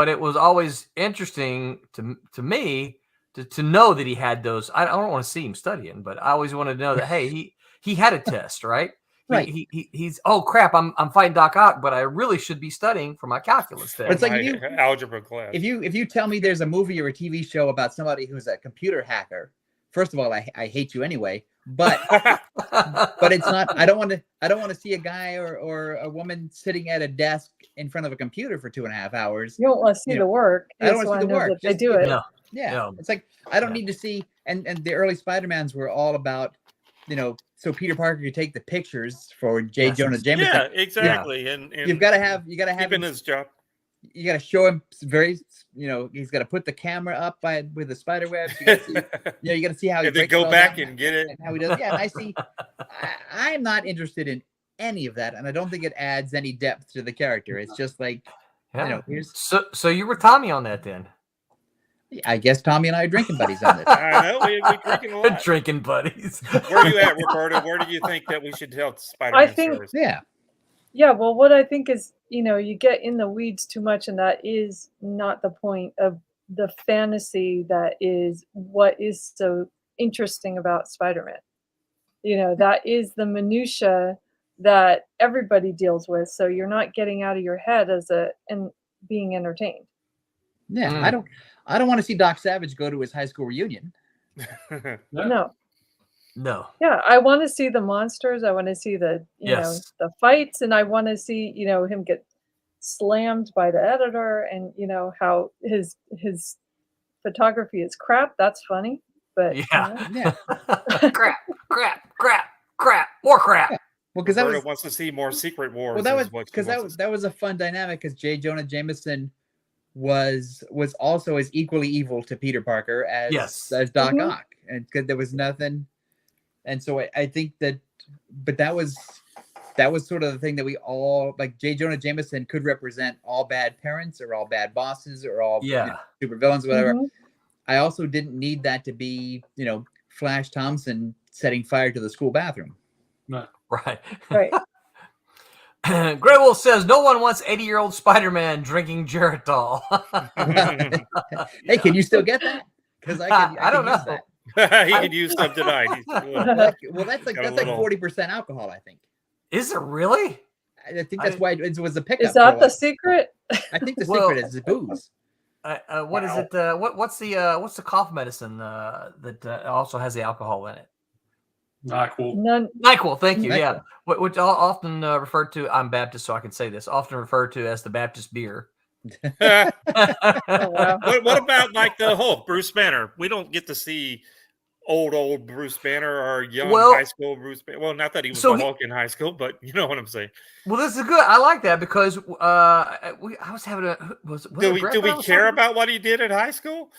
it was always interesting to me to know that he had those. I don't want to see him studying, but I always wanted to know that hey, he had a test, right? Right. He's oh crap, I'm fighting Doc Ock, but I really should be studying for my calculus But test. it's like My algebra class. if you tell me there's a movie or a TV show about somebody who's a computer hacker, first of all, I hate you anyway. But but it's not. I don't want to see a guy or a woman sitting at a desk in front of a computer for 2.5 hours. You don't want to see the work. I don't You want to see the know work. that they do it. No. Yeah, No. it's like I don't need to see. And the early Spider-Mans were all about, so Peter Parker could take the pictures for J. Jonah Jameson. Yeah, exactly. And you gotta have keeping his job. You got to show him he's got to put the camera up with the spider webs. You got to see how he And then breaks go it all back down and get it. and how he does. Yeah, and I see. I'm not interested in any of that, and I don't think it adds any depth to the character. It's just like, here's. So you were Tommy on that then? I guess Tommy and I are drinking buddies on this. I know we drinking a lot. Drinking buddies. Where are you at, Roberta? Where do you think that we should tell Spider-Man I think- stories? Yeah, well, what I think is, you get in the weeds too much, and that is not the point of the fantasy. That is what is so interesting about Spider-Man. That is the minutia that everybody deals with. So you're not getting out of your head and being entertained. Yeah, I don't want to see Doc Savage go to his high school reunion. No. Yeah, I want to see the monsters. I want to see the the fights, and I want to see him get slammed by the editor, and how his photography is crap. That's funny, but crap, more crap. Yeah. Well, because Roberta wants to see more Secret Wars. Well, that was a fun dynamic because J. Jonah Jameson was also as equally evil to Peter Parker as Doc Ock, and because there was nothing. And so I think that was sort of the thing that we all like. J. Jonah Jameson could represent all bad parents or all bad bosses or all super villains, whatever. Mm-hmm. I also didn't need that to be, Flash Thompson setting fire to the school bathroom. No. Right. Right. Grey Wolf says no one wants 80-year-old Spider-Man drinking Geritol. Hey, can you still get that? Because I don't know. That. He could use some tonight. Well, that's like 40% alcohol, I think. Is it really? I think that's why it was a pickup. Is that the secret? I think the secret is the booze. What is it? What's the cough medicine that also has the alcohol in it? NyQuil. NyQuil. Thank you. NyQuil. Yeah, which I'll often referred to. I'm Baptist, so I can say this. Often referred to as the Baptist beer. Oh, wow. What about like the Hulk, Bruce Banner? We don't get to see old Bruce Banner or young high school Bruce Banner. Well, not that he was the Hulk in high school, but you know what I'm saying. Well, this is good. I like that because I was having do we care about what he did in high school?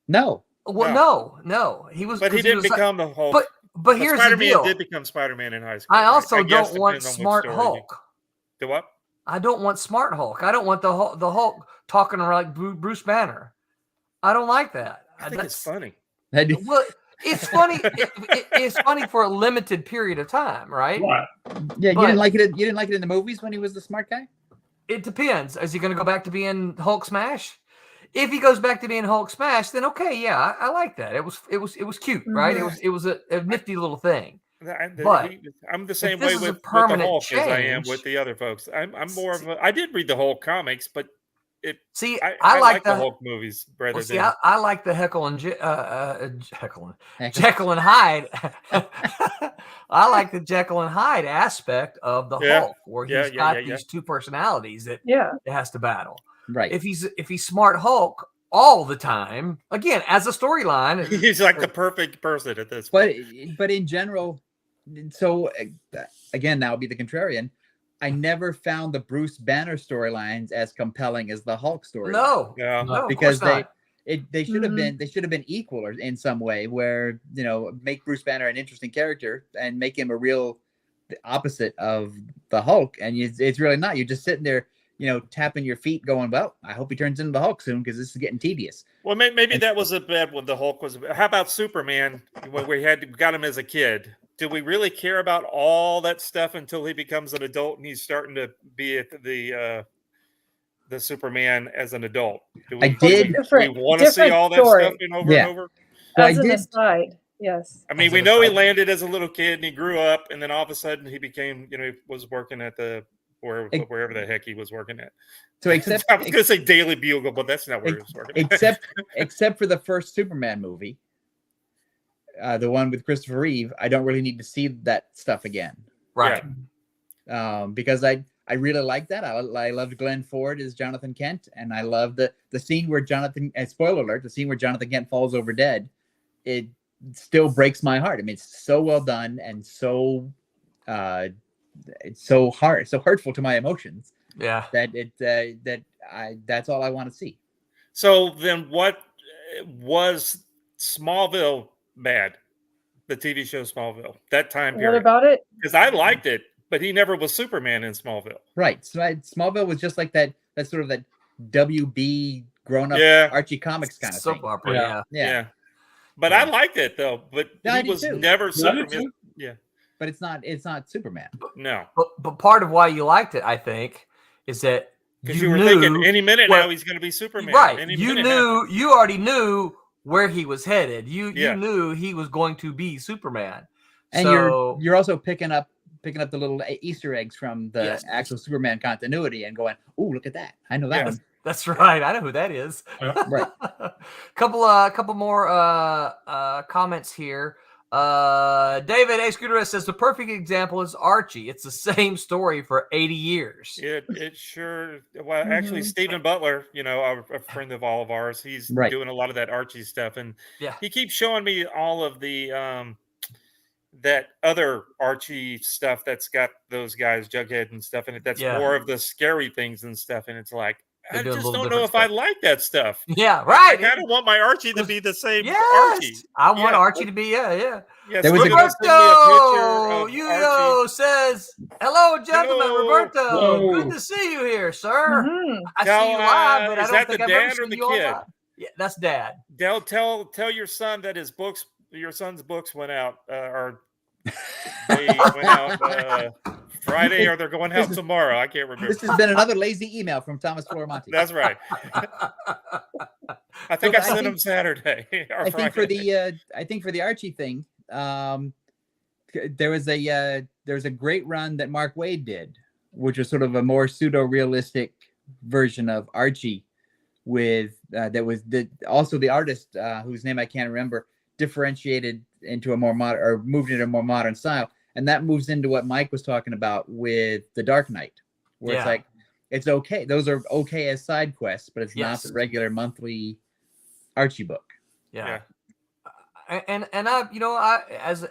No. Well, no. He was, but he didn't become the Hulk. But here's Spider-Man the deal. did become Spider-Man in high school. I also don't want smart Hulk. The what? I don't want smart Hulk. I don't want the Hulk talking like Bruce Banner. I don't like that. I think it's funny. Well, it's funny. It's funny for a limited period of time, right? Yeah, you didn't like it. You didn't like it in the movies when he was the smart guy. It depends. Is he going to go back to being Hulk Smash? If he goes back to being Hulk Smash, then okay, yeah, I like that. It was cute, right? It was a nifty little thing. But I'm the same way with the Hulk as I am with the other folks. I'm more of a. I did read the Hulk comics, but I like the Hulk movies rather than. I like the Jekyll and Hyde. I like the Jekyll and Hyde aspect of the Hulk, where he's got these two personalities that it has to battle. Right. If he's smart Hulk all the time, again as a storyline, he's like the perfect person at this point. But in general, so again, now I'll be the contrarian. I never found the Bruce Banner storylines as compelling as the Hulk story. No, because they should have been equal or in some way, where make Bruce Banner an interesting character and make him the opposite of the Hulk, and it's really not. You're just sitting there, tapping your feet, going, "Well, I hope he turns into the Hulk soon because this is getting tedious." Well, maybe that was a bad one. The Hulk was. How about Superman? When we got him as a kid, did we really care about all that stuff until he becomes an adult and he's starting to be the Superman as an adult? Do we want to see all that stuff over and over? As an aside, Yes. I mean, As we an know he aside. landed as a little kid and he grew up, and then all of a sudden he became, was working at wherever the heck he was working at. So except I was going to say Daily Bugle, but that's not where he was working. except for the first Superman movie, the one with Christopher Reeve, I don't really need to see that stuff again. Right. Because I really like that. I loved Glenn Ford as Jonathan Kent, and I love the scene where Jonathan. Spoiler alert: the scene where Jonathan Kent falls over dead. It still breaks my heart. I mean, it's so well done and so it's so hurtful to my emotions. Yeah. That's all I want to see. So then, what was Smallville bad? The TV show Smallville, that time period. What about it? Because I liked it, but he never was Superman in Smallville. Right. So Smallville was just like that sort of that WB grown up Archie Comics kind of soap thing. opera. Yeah. But I liked it though. But I he did was too. never Superman. Yeah. But it's not Superman. No. But part of why you liked it, I think, is that because you were thinking any minute now he's going to be Superman. Right. Any You minute knew. now. You already knew where he was headed. You knew he was going to be Superman. And so, you're also picking up the little Easter eggs from the actual Superman continuity and going, "Oh, look at that! I know that one." That's right. I know who that is. Right. couple more comments here. David A. Scooter says the perfect example is Archie. It's the same story for 80 years. It sure. Well, actually, Stephen Butler, a friend of all of ours, he's doing a lot of that Archie stuff, and he keeps showing me all of the that other Archie stuff that's got those guys, Jughead and stuff in it. That's more of the scary things and stuff, and it's like, I just don't know if I like that stuff. Yeah, right. I kind of want my Archie to be the same Archie. I want Archie to be, yeah. There was Roberto Yuyo says, hello, gentlemen. Roberto, good to see you here, sir. I see you live, but I don't think I've ever seen you online. Yeah, that's Dad. Dell, tell your son that your son's books went out, or they went out Friday, or they're going out tomorrow. I can't remember. This has been another lazy email from Thomas Florimonti. That's right. I think I sent him Saturday. I think for the Archie thing, there was a great run that Mark Waid did, which was sort of a more pseudo-realistic version of Archie, with also the artist whose name I can't remember differentiated into a more modern, or moved into a more modern style. And that moves into what Mike was talking about with The Dark Knight, where it's like, it's okay. Those are okay as side quests, but it's not the regular monthly Archie book. Yeah. And I as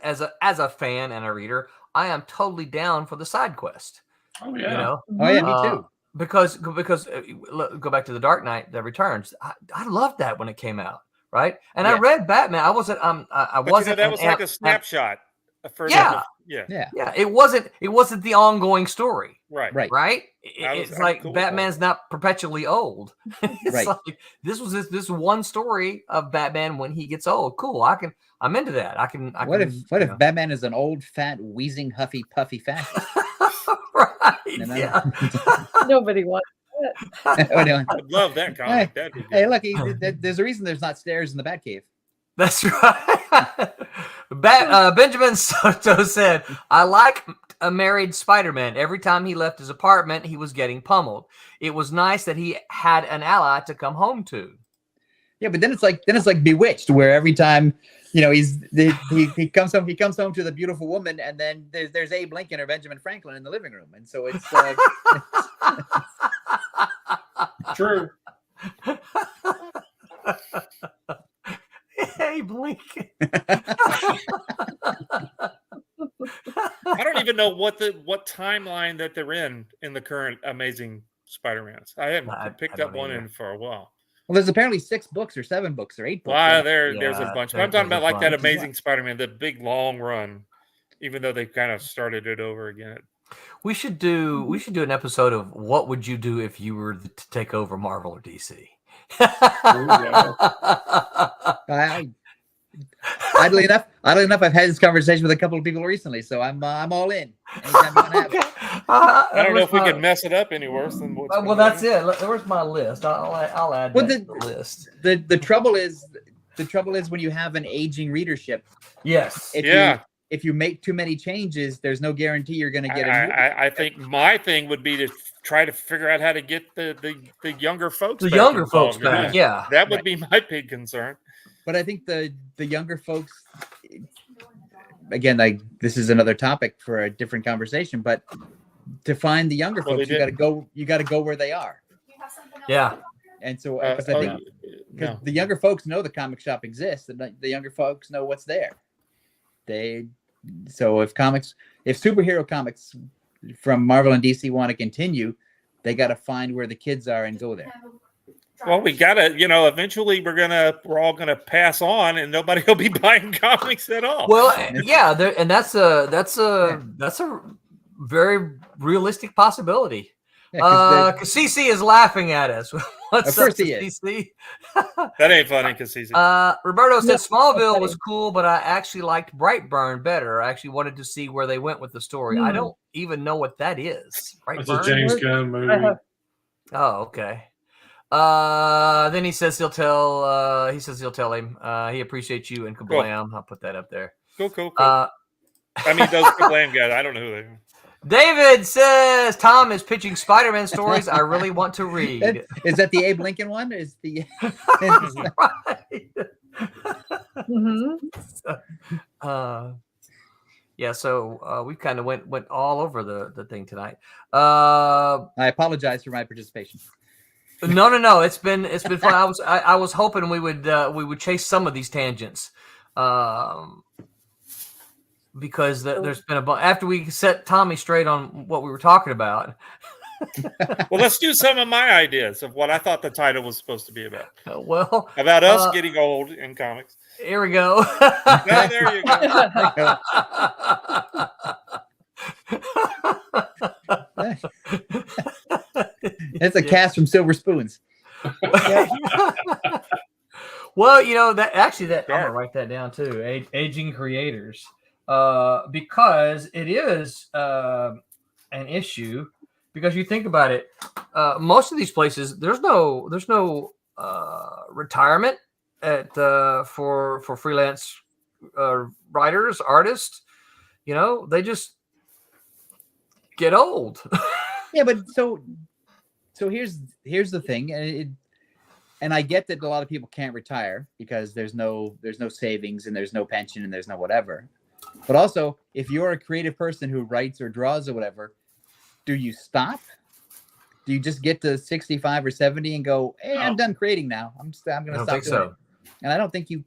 a fan and a reader, I am totally down for the side quest. Oh yeah. Oh yeah, me too. Because go back to The Dark Knight, The Returns. I loved that when it came out, right? And I read Batman. I wasn't. I wasn't. That was like a snapshot. It wasn't the ongoing story. Right. It's like cool Batman's not perpetually old. It's like this was this one story of Batman when he gets old. Cool. I'm into that. What if Batman is an old, fat, wheezing, huffy, puffy fascist? Nobody wants that. I'd love that comic. Hey, look, there's a reason there's not stairs in the Batcave. That's right. Benjamin Soto said, I like a married Spider-Man. Every time he left his apartment, he was getting pummeled. It was nice that he had an ally to come home to. Yeah, but then it's like Bewitched, where every time he comes home to the beautiful woman, and then there's Abe Lincoln or Benjamin Franklin in the living room, and so it's true. Abe Lincoln. I don't even know what timeline that they're in the current Amazing Spider-Mans. I haven't picked up one in for a while. Well, there's apparently 6 books or 7 books or 8 books. Wow, there's a bunch. But I'm talking about like that Amazing Spider-Man, the big long run, even though they kind of started it over again. We should do an episode of what would you do if you were to take over Marvel or DC. Oddly enough, I've had this conversation with a couple of people recently, so I'm all in. I don't know if we can mess it up any worse than what's well, that's it. Where's my list? I'll add that to the list. The trouble is, the trouble is when you have an aging readership. Yes. If you make too many changes, there's no guarantee you're going to get I think my thing would be to try to figure out how to get the younger folks. The back younger involved folks in back, that. yeah. That would be my big concern. But I think the younger folks, again, like this is another topic for a different conversation. But to find the younger folks, you got to go where they are. Yeah. And so, because I think the younger folks know the comic shop exists, and the younger folks know what's there. So if superhero comics from Marvel and DC want to continue, they got to find where the kids are and go there. Well, we gotta, eventually we're all gonna pass on, and nobody will be buying comics at all. Well, yeah, and that's a very realistic possibility. CC is laughing at us. What's of course up, he is. CC? That ain't funny, Cassisi. Roberto said Smallville was cool, but I actually liked Brightburn better. I actually wanted to see where they went with the story. I don't even know what that is. It's a James Gunn movie. Oh, okay. Then he says he'll tell him. He appreciates you and Kablam. Cool. I'll put that up there. Cool. I mean, those Kablam guys, I don't know who they are. David says Tom is pitching Spider-Man stories I really want to read. Is that the Abe Lincoln one? Is the right? Yeah. So we kind of went all over the thing tonight. I apologize for my participation. No. It's been fun. I was hoping we would chase some of these tangents. Because there's been after we set Tommy straight on what we were talking about. Well, let's do some of my ideas of what I thought the title was supposed to be about. About us getting old in comics. Here we go. There you go. That's a cast from Silver Spoons. Well, that I'm gonna write that down too. Aging creators. Because it is an issue. Because you think about it, most of these places there's no retirement for freelance writers, artists. They just get old. Yeah, but so here's the thing, and I get that a lot of people can't retire because there's no savings and there's no pension and there's no whatever. But also, if you're a creative person who writes or draws or whatever, do you stop? Do you just get to 65 or 70 and go, "Hey, I'm done creating now. I'm going to stop doing it." And I don't think you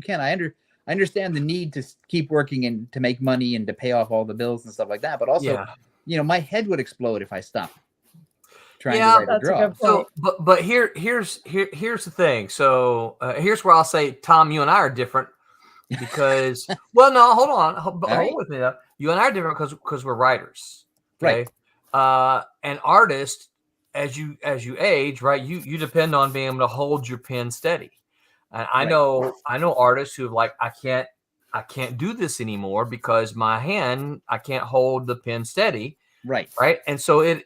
can. I understand the need to keep working and to make money and to pay off all the bills and stuff like that. But also, my head would explode if I stopped trying to write or draw. So, but here's the thing. So here's where I'll say, Tom, you and I are different. Because hold on, hold with me. You and I are different because we're writers, okay? Right? And artists, as you age, right? You depend on being able to hold your pen steady. And I know artists who I can't do this anymore because my hand, I can't hold the pen steady. Right. And so it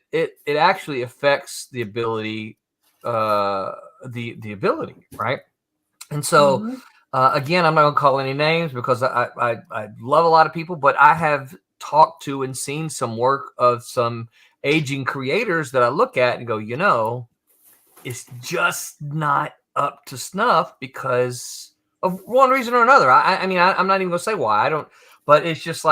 actually affects the ability, the ability, right? And so. Mm-hmm. Again, I'm not going to call any names because I love a lot of people, but I have talked to and seen some work of some aging creators that I look at and go, it's just not up to snuff because of one reason or another. I'm not even going to say why. I don't, but it's just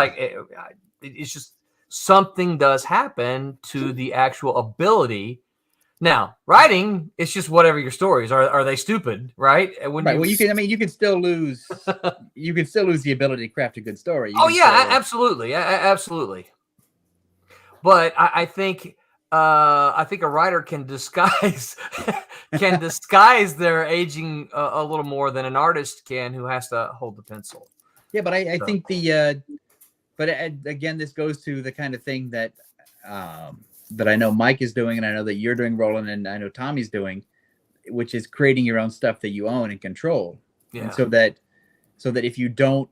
it's just something does happen to the actual ability. Now, writing, it's just whatever your stories are. They stupid, right? Well, you can still lose. You can still lose the ability to craft a good story. Absolutely, absolutely. But I think a writer can disguise their aging a little more than an artist can, who has to hold the pencil. Yeah, but I think again, this goes to the kind of thing that. That I know Mike is doing, and I know that you're doing, Roland, and I know Tommy's doing, which is creating your own stuff that you own and control. Yeah. And so that if you don't,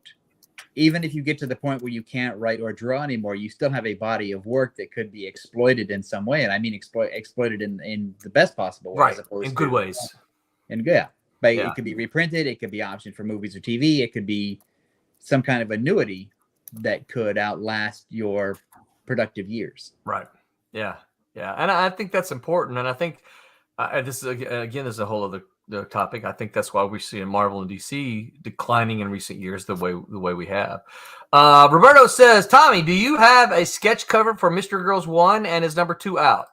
even if you get to the point where you can't write or draw anymore, you still have a body of work that could be exploited in some way. And I mean exploited in the best possible way, right? As opposed in good ways. And yeah, But Yeah. it could be reprinted. It could be optioned for movies or TV. It could be some kind of annuity that could outlast your productive years. Right. Yeah. Yeah. And I think that's important. And I think this is again, this is a whole other topic. I think that's why we see Marvel and DC declining in recent years the way we have. Roberto says, Tommy, do you have a sketch cover for Mystery Girls 1 and is number 2 out?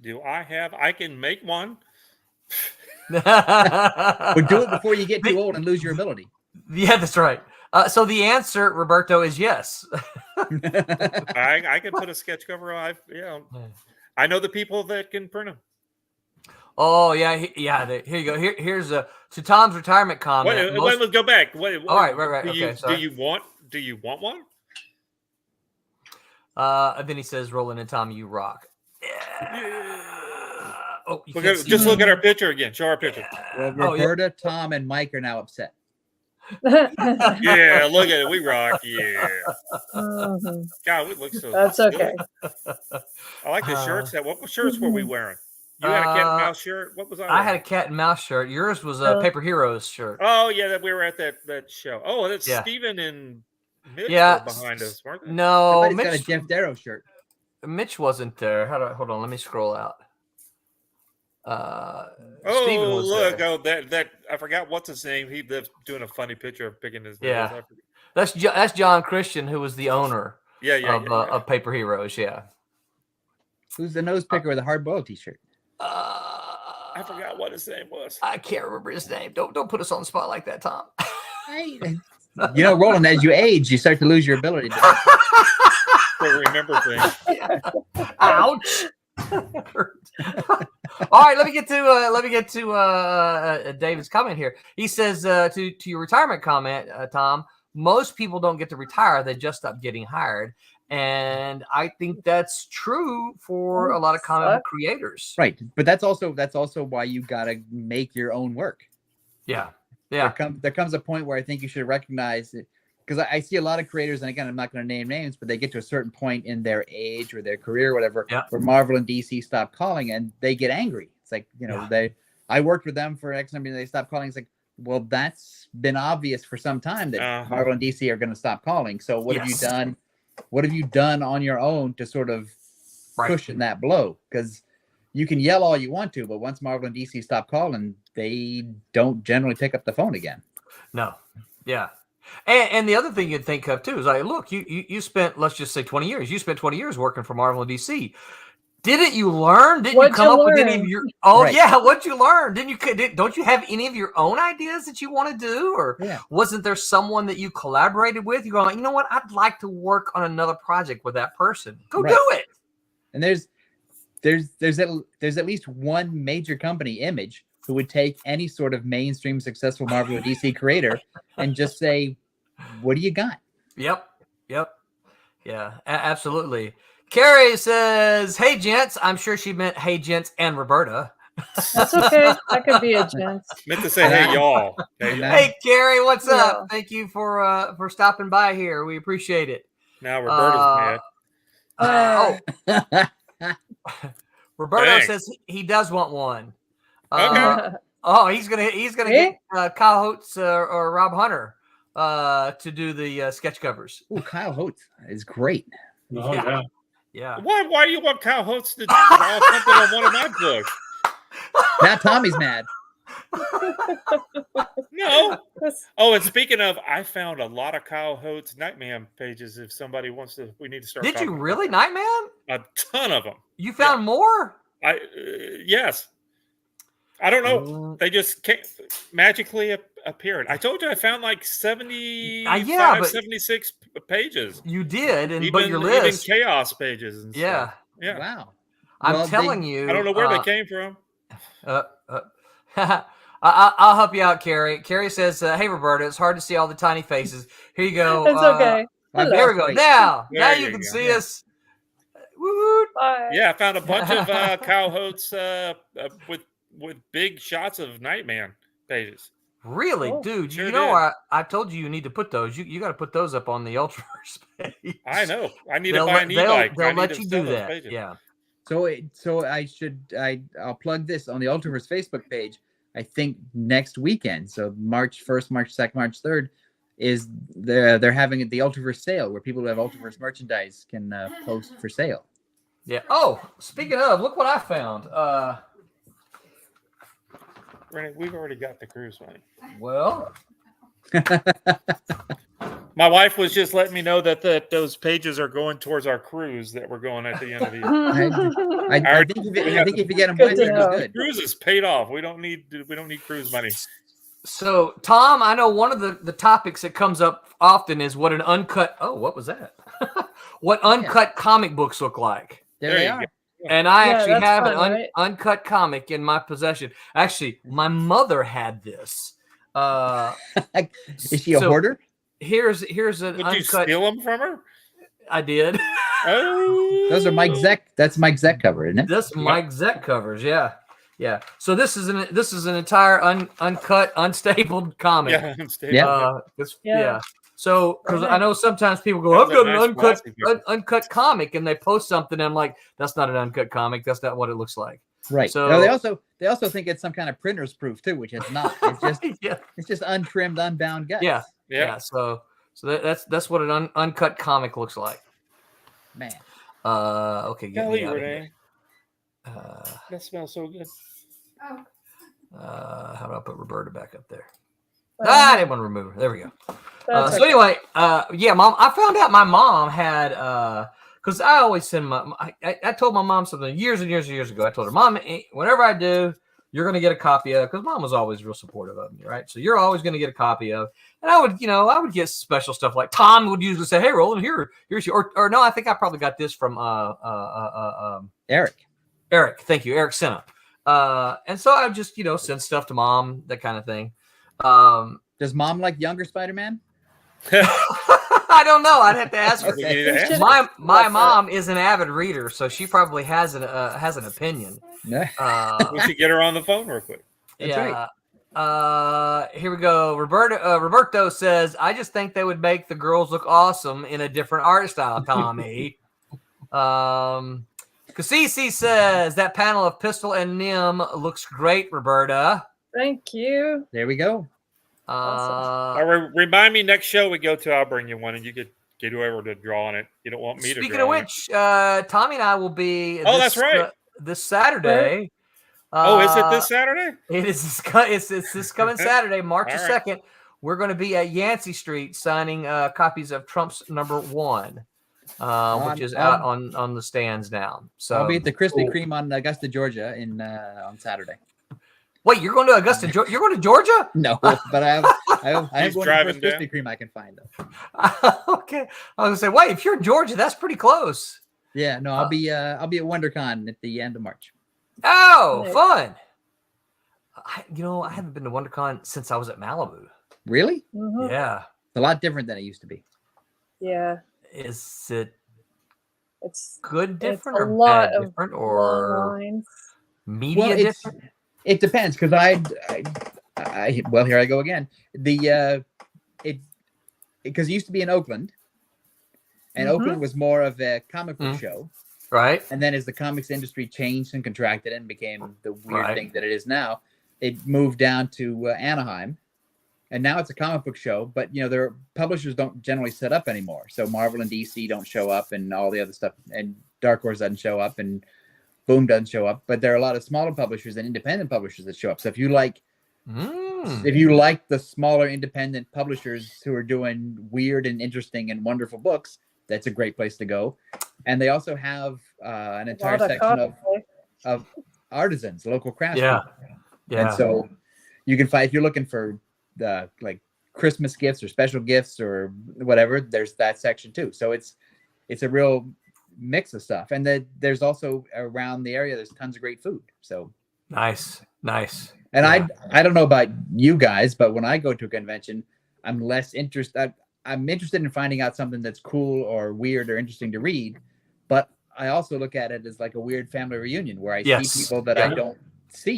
Do I have? I can make one. But do it before you get too old and lose your ability. Yeah, that's right. So the answer, Roberto, is yes. I can put a sketch cover on. I know the people that can print them. Oh yeah, here you go. Here's to Tom's retirement comment. Wait, go back. All right. Okay, sorry. Do you want one? And then he says, "Roland and Tommy, you rock." Yeah. Oh, just look at our picture again. Show our picture. Well, Roberta, Tom, and Mike are now upset. Yeah, look at it. We rock. Yeah. God, we look so. That's okay. I like the shirts. What shirts were we wearing? You had a cat and mouse shirt. What was I? I had a cat and mouse shirt. Yours was a Paper Heroes shirt. Oh yeah, that we were at that show. Oh, that's Steven and Mitch were behind us, weren't they? No, Mitch got a Jeff Darrow shirt. Mitch wasn't there. Hold on, let me scroll out. Steven was look! There. Oh, that I forgot what's his name. He lives doing a funny picture of picking his nose. Yeah, that's John Christian, who was the owner. Of Paper Heroes. Yeah. Who's the nose picker with a hard boiled T-shirt? I forgot what his name was. I can't remember his name. Don't put us on the spot like that, Tom. You know, Roland, as you age, you start to lose your ability to remember things. Ouch. All right, let me get to David's comment here. He says to your retirement comment, Tom, most people don't get to retire; they just stop getting hired, and I think that's true for a lot of comic book creators. Right, but that's also why you got to make your own work. Yeah. There comes a point where I think you should recognize it, because I see a lot of creators, and again, I'm not going to name names, but they get to a certain point in their age or their career or whatever, where Marvel and DC stop calling and they get angry. It's like, I worked with them for X number and they stop calling. It's like, well, that's been obvious for some time that Marvel and DC are going to stop calling. So what have you done? What have you done on your own to sort of cushion that blow? Because you can yell all you want to, but once Marvel and DC stop calling, they don't generally pick up the phone again. No. Yeah. And the other thing you'd think of too is like, look, you spent, let's just say 20 years. You spent 20 years working for Marvel and DC. Didn't you learn? Didn't you come up with any of your? Oh yeah, what'd you learn? Don't you have any of your own ideas that you want to do, or wasn't there someone that you collaborated with? You go like, you know what? I'd like to work on another project with that person. Go do it. And there's at least one major company, Image, who would take any sort of mainstream successful Marvel or DC creator and just say, what do you got? Yep. Yeah, absolutely. Carrie says, hey, gents. I'm sure she meant hey, gents and Roberta. That's okay. I could be a gent. Meant to say hey, y'all. Hey, Carrie, what's up? Thank you for stopping by here. We appreciate it. Now Roberta's mad. Roberto says he does want one. Okay. He's gonna get Kyle Holtz or Rob Hunter to do the sketch covers. Oh, Kyle Holtz is great. Oh, yeah. Why do you want Kyle Holtz to draw something on one of my books? Now Tommy's mad. No. Oh, and speaking of, I found a lot of Kyle Holtz Nightman pages. If somebody wants to, we need to start. Did you really, Nightman? A ton of them. You found more? Yes. I don't know. They just magically appeared. I told you I found like 76 pages. You did, but your list. Even chaos pages and stuff. Yeah. Wow. I'm telling you. I don't know where they came from. I'll help you out, Carrie. Carrie says, hey, Roberta, it's hard to see all the tiny faces. Here you go. It's okay. There we go. Now you can see us. Woo-hoo. Yeah, I found a bunch of Kyle Holtz with big shots of Nightman pages. Really, dude? Sure you know, I told you need to put those. You got to put those up on the Ultraverse page. I know. I need to buy an e-bike. They'll let you do that. Yeah. So I'll plug this on the Ultraverse Facebook page. I think next weekend, so March 1st, March 2nd, March 3rd, is they're having the Ultraverse sale where people who have Ultraverse merchandise can post for sale. Yeah. Oh, speaking of, look what I found. Renee, we've already got the cruise money. Well, My wife was just letting me know that those pages are going towards our cruise that we're going at the end of the year. I think if you get them Good to Wednesday, know. it's The good. cruise is paid off. We don't need cruise money. so Tom, I know one of the topics that comes up often is what an uncut. Oh, what was that? What uncut comic books look like. There they you are. go. And I Yeah, actually that's have fun, an right? uncut comic in my possession. Actually, my mother had this. Is she a hoarder? Here's an Would you uncut. steal them from her? I did. Oh, Those are Mike Zeck. That's Mike Zeck cover, isn't it? This Mike Zeck covers, yeah. So this is an entire uncut, unstapled comic. yeah. I'm staying Yeah. with Yeah. So because I know sometimes people go, That I've was a got an nice glossy paper. uncut comic, and they post something, and I'm like, that's not an uncut comic. That's not what it looks like. Right. So- No, they also think it's some kind of printer's proof too, which it's not. It's just yeah. it's just untrimmed, unbound guts. Yeah. Yeah. Yeah. So that's what an uncut comic looks like. Man. Okay. Get Golly, me out of here. Renee, that smells so good. How do I put Roberta back up there? Uh, I didn't want to remove her. There we go. That's So okay. anyway, yeah, Mom, I found out my mom had, because I always send I told my mom something years and years and years ago. I told her, Mom, whenever I do, you're going to get a copy of, because Mom was always real supportive of me, right? So you're always going to get a copy of, and I would get special stuff like Tom would usually say, hey, Roland, here's your, or no, I think I probably got this from Eric. Eric. Thank you, Eric Senna. And so I would just, send stuff to Mom, that kind of thing. Does Mom like younger Spider-Man? I don't know. I'd have to ask her. You need to ask her. My mom is an avid reader, so she probably has an opinion. Yeah. We should get her on the phone real quick. That's yeah. Here we go. Roberto says, I just think they would make the girls look awesome in a different art style, Tommy. Cassisi says that panel of Pistol and Nim looks great, Roberta. Thank you. There we go. Remind me next show we go to. I'll bring you one, and you could get whoever to draw on it. You don't want me to. Speaking draw of on it. which, Tommy and I will be. Oh, that's right. This Saturday. Is it this Saturday? It is. It's this coming Saturday, March All the right. 2nd. We're going to be at Yancey Street signing copies of Trump's #1, which is out on the stands now. So I'll be at the Krispy Kreme on Augusta, Georgia, on Saturday. Wait, you're going to Augusta? You're going to Georgia? No, but I have He's one of the driving first down. Krispy Kreme I can find. Okay, I was going to say, wait, if you're in Georgia, that's pretty close. Yeah, no, I'll be at WonderCon at the end of March. Oh, Nice. fun! I haven't been to WonderCon since I was at Malibu. Really? Mhm. Yeah, It's a lot different than it used to be. Yeah. is it It's good different a or lot bad of different long or lines. media Well, different? it depends because well, here I go again. Because it used to be in Oakland, and Mhm. Oakland was more of a comic book Mhm. show. Right? And then as the comics industry changed and contracted and became the weird Right. thing that it is now, it moved down to Anaheim. And now it's a comic book show, but their publishers don't generally set up anymore. So Marvel and DC don't show up, and all the other stuff, and Dark Horse doesn't show up, and Boom doesn't show up. But there are a lot of smaller publishers and independent publishers that show up. So if you like the smaller independent publishers who are doing weird and interesting and wonderful books, that's a great place to go. And they also have an entire Lot of section copy. of artisans, local craftspeople. Yeah. Yeah. And so you can find, if you're looking for the like Christmas gifts or special gifts or whatever, there's that section too. So it's a real mix of stuff. And there's also around the area, there's tons of great food. So Nice. and Yeah. I don't know about you guys, but when I go to a convention, I'm less interested. I'm interested in finding out something that's cool or weird or interesting to read. But I also look at it as like a weird family reunion where I Yes. see people that Yeah. I don't see.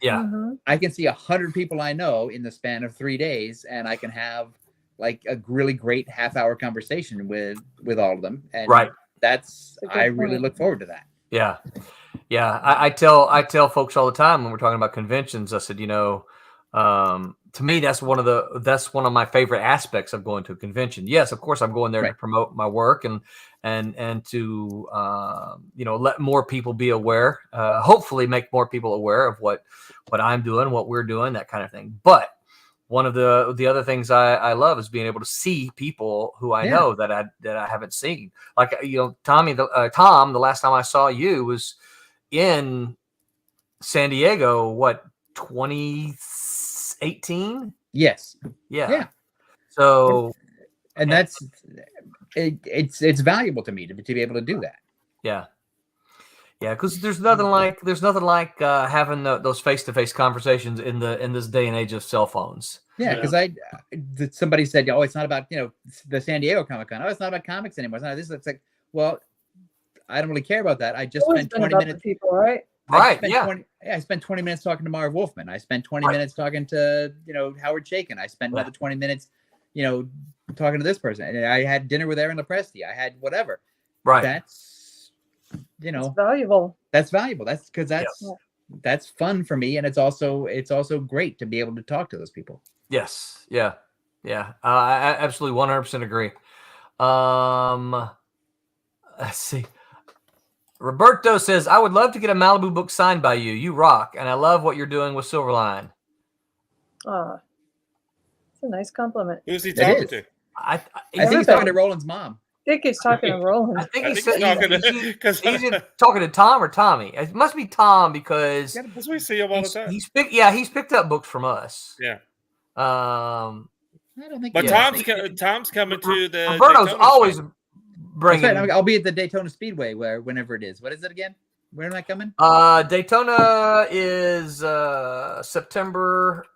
Yeah. Mhm. I can see 100 people I know in the span of 3 days, and I can have like a really great half-hour conversation with all of them. And Right. That's a good I really point. look forward to that. Yeah. Yeah, I tell folks all the time when we're talking about conventions. I said, to me, that's one of my favorite aspects of going to a convention. Yes, of course, I'm going there to Right. promote my work and to let more people be aware. Hopefully, make more people aware of what I'm doing, what we're doing, that kind of thing. But one of the other things I love is being able to see people who I know that I haven't seen. Like Tom, the last time I saw you was in San Diego. What, 2018? Yes. Yeah. Yeah. So, And that's it's valuable to me to be able to do that. yeah. Yeah, because there's nothing like having those face-to-face conversations in this day and age of cell phones. Yeah, because somebody said, "Oh, it's not about the San Diego Comic Con. Oh, it's not about comics anymore. It's not this." It's like, well, I don't really care about that. I just spent 20 minutes. People, right? Right. I spent 20 minutes talking to Marv Wolfman. I spent 20 minutes talking to Howard Chaykin. I spent another 20 minutes, talking to this person. And I had dinner with Aaron Lepresti. I had whatever. Right. It's valuable. That's valuable. That's because that's fun for me, and it's also great to be able to talk to those people. Yes. Yeah. Yeah. I absolutely 100% agree. Let's see. Roberto says, I would love to get a Malibu book signed by you. You rock. And I love what you're doing with Silverline. It's a nice compliment. Who's he talking to? I think he's talking to Roland's mom. I think he's talking to Roland. I think he's talking to Tom or Tommy. It must be Tom because we see him all the time. He's picked up books from us. Yeah. I don't think. But Tom's coming to the. Roberto's always bringing. I'll be at the Daytona Speedway whenever it is. What is it again? Where am I coming? Daytona is September.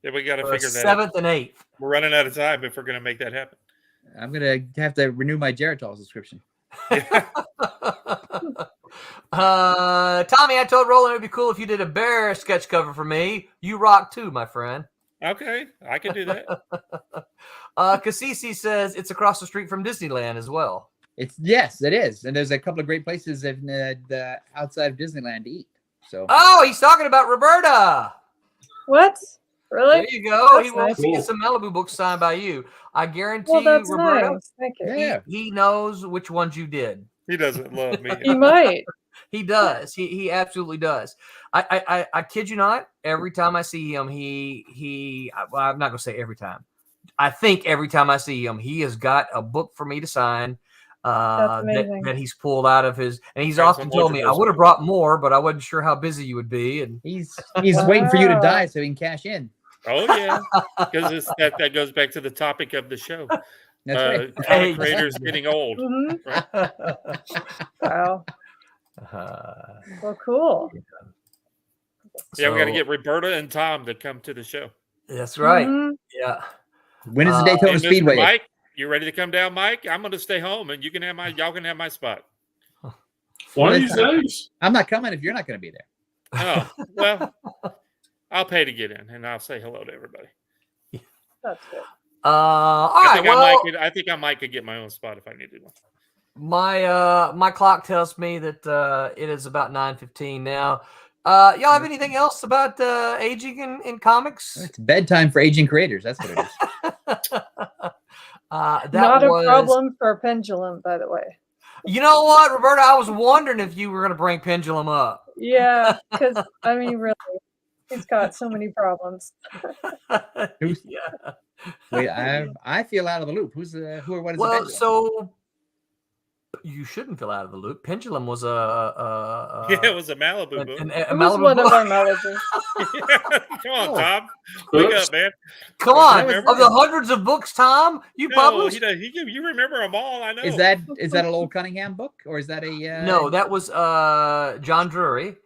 Yeah, we got to figure that 7th and 8th. We're running out of time if we're going to make that happen. I'm gonna have to renew my Geritol subscription. Tommy, I told Roland it'd be cool if you did a bear sketch cover for me. You rock too, my friend. Okay, I can do that. Cassisi says it's across the street from Disneyland as well. Yes, it is, and there's a couple of great places in the outside of Disneyland to eat. So. Oh, he's talking about Roberta. What? Really? There you go. That's he wants to get some Malibu books signed by you. I guarantee you, Roberta. Nice. Thank you. Yeah. He knows which ones you did. He doesn't love me. He might. He does. He absolutely does. I kid you not. Every time I see him, well, I'm not gonna say every time. I think every time I see him, he has got a book for me to sign. That he's pulled out of his, and he's often told me I would have brought more, but I wasn't sure how busy you would be. And he's waiting for you to die so he can cash in. Oh yeah, because that goes back to the topic of the show. That's right. Comic creators getting old. Mm-hmm. Right? Wow. Well, cool. Yeah, we got to get Roberta and Tom to come to the show. That's right. Mm-hmm. Yeah. When is the Daytona Speedway? Mike, you ready to come down, Mike? I'm going to stay home, and y'all can have my spot. One of these days. I'm not coming if you're not going to be there. Oh well, I'll pay to get in, and I'll say hello to everybody. That's good. All right. I think I might could get my own spot if I needed one. My clock tells me that it is about 9:15 now. Y'all have anything else about aging in comics? It's bedtime for aging creators. That's what it is. Not a problem for Pendulum, by the way. You know what, Roberta? I was wondering if you were going to bring Pendulum up. Yeah, because I mean, really, he's got so many problems. Yeah. Wait, I feel out of the loop. What is the Pendulum? So you shouldn't feel out of the loop. Pendulum was it was a Malibu book. It was one of our Malibu. Come on, Tom. Wake up, man. Come on. Of the hundreds of books, Tom, you published? You remember them all, I know. Is that a Lowell Cunningham book? Or is that a... No, that was John Drury.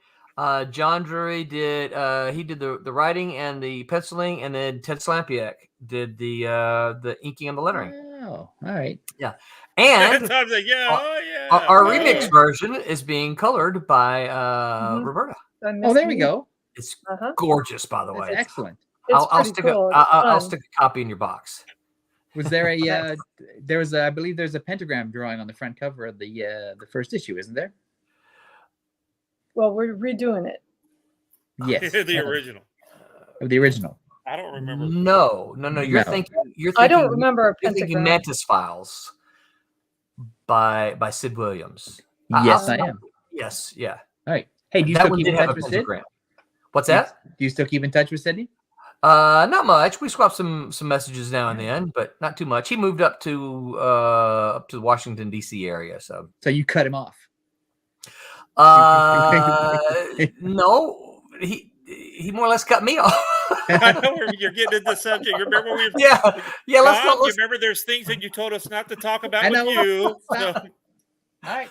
John Drury did the writing and the penciling, and then Ted Slampiak did the inking and the lettering. Oh, all right. Yeah. And Tom's like, our remix version is being colored by Roberta. Oh, there we go. It's gorgeous, by the way. That's excellent. I'll stick a copy in your box. Was there a I believe there's a pentagram drawing on the front cover of the first issue, isn't there? Well, we're redoing it. Yes, The original. The original. I don't remember. No. You're No. thinking. I don't remember a You're thinking pentagram. Mantis Files by Sid Williams. Yes, I am. Yes, yeah. All right. Hey, do you That still one keep did in have a touch with Sid? pentagram. What's Do you- that? Do you still keep in touch with Sydney? Not much. We swap some messages now and then, but not too much. He moved up to the Washington D.C. area, so So you cut him off. no, he more or less cut me off. I know where you're getting into the subject. Remember we? yeah. Let's Tom, go. you remember there's things that you told us not to talk about I with know. you. Stop. So, All right.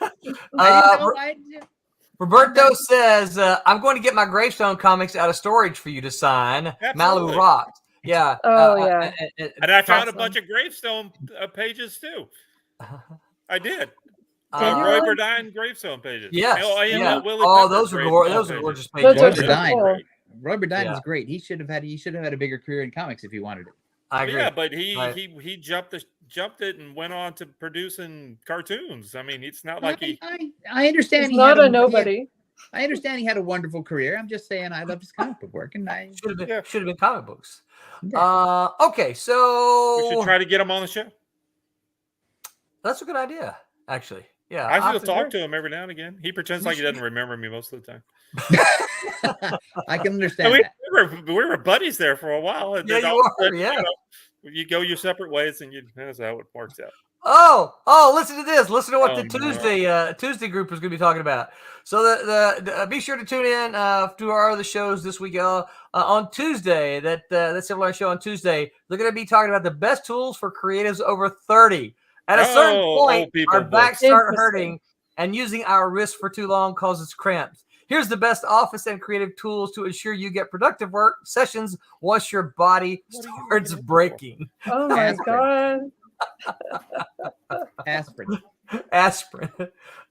I didn't know. Roberto says, "I'm going to get my Gravestone comics out of storage for you to sign." Absolutely. Malibu Rocks. Yeah. Oh, yeah. and I found a awesome. bunch of gravestone pages too. I did. Did you Roy really? Burdine gravestone pages. Yes. Yeah. Willie Oh, Pepper those are gravestone those are pages. gorgeous Those pages. are Roy so Burdine. cool. Roy Burdine Yeah. was great. He should have had a bigger career in comics if he wanted it. I agree. Yeah, but he Right. he jumped it and went on to producing cartoons. I mean, it's not like he. I understand. He's he not had a nobody. I understand he had a wonderful career. I'm just saying I love his comic book work, and I Should have Yeah. been comic books. Yeah. Okay, so We should try to get him on the show. that's a good idea, actually. Yeah, I I'll still have to talk do it. to him every now and again. He pretends like he doesn't remember me most of the time. I can And understand that. we were buddies there for a while. And Yeah, then you all of a are, sudden, yeah. you go your separate ways, and that's how it works out. Oh! Listen to this. Listen to what Oh, the Tuesday group is going to be talking about. So the be sure to tune in to our other shows this week on Tuesday. That Silverline show on Tuesday. They're going to be talking about the best tools for creatives over 30. At a certain old point, people our backs books. start Interesting. hurting, and using our wrists for too long causes cramps. Here's the best office and creative tools to ensure you get productive work sessions once your body What are you starts looking for? breaking. Oh my Aspirin. god. Aspirin. Aspirin.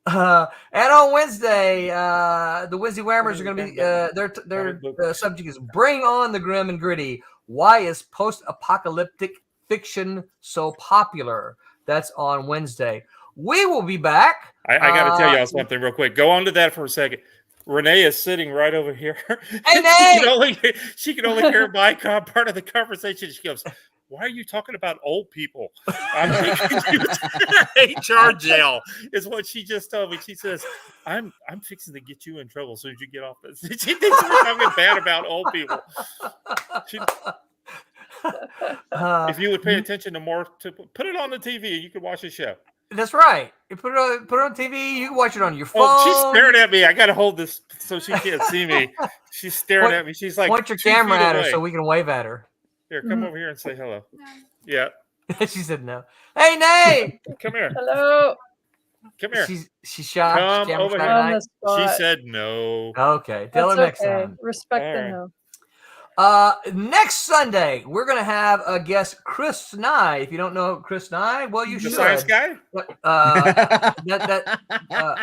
And on Wednesday, the Wednesday Whammers are going to be their subject is Bring On the Grim and Gritty. Why is post-apocalyptic fiction so popular? That's on Wednesday. We will be back. I got to tell y'all something real quick. Go on to that for a second. Renee is sitting right over here. Hey, Nate! she can only hear my part of the conversation. She goes, "Why are you talking about old people?" I'm thinking HR jail is what she just told me. She says, "I'm fixing to get you in trouble as soon as you get off this." She thinks we're talking bad about old people. If you would pay attention to more, to put it on the TV, you could watch the show. That's right. You put it on TV. You can watch it on your phone. Oh, she's staring at me. I got to hold this so she can't see me. She's staring at me. She's like, point your 2 camera feet at her away. so we can wave at her. Here, come over here and say hello. Yeah, She said no. Hey, Nate! come here. Hello. Come here. She's shy. Come Camera over shy here. On tonight. the spot. She said no. Okay, tell her That's next okay. time. Respect All the right. no. Next Sunday, we're going to have a guest, Chris Nye. If you don't know Chris Nye, well, you The should. science guy?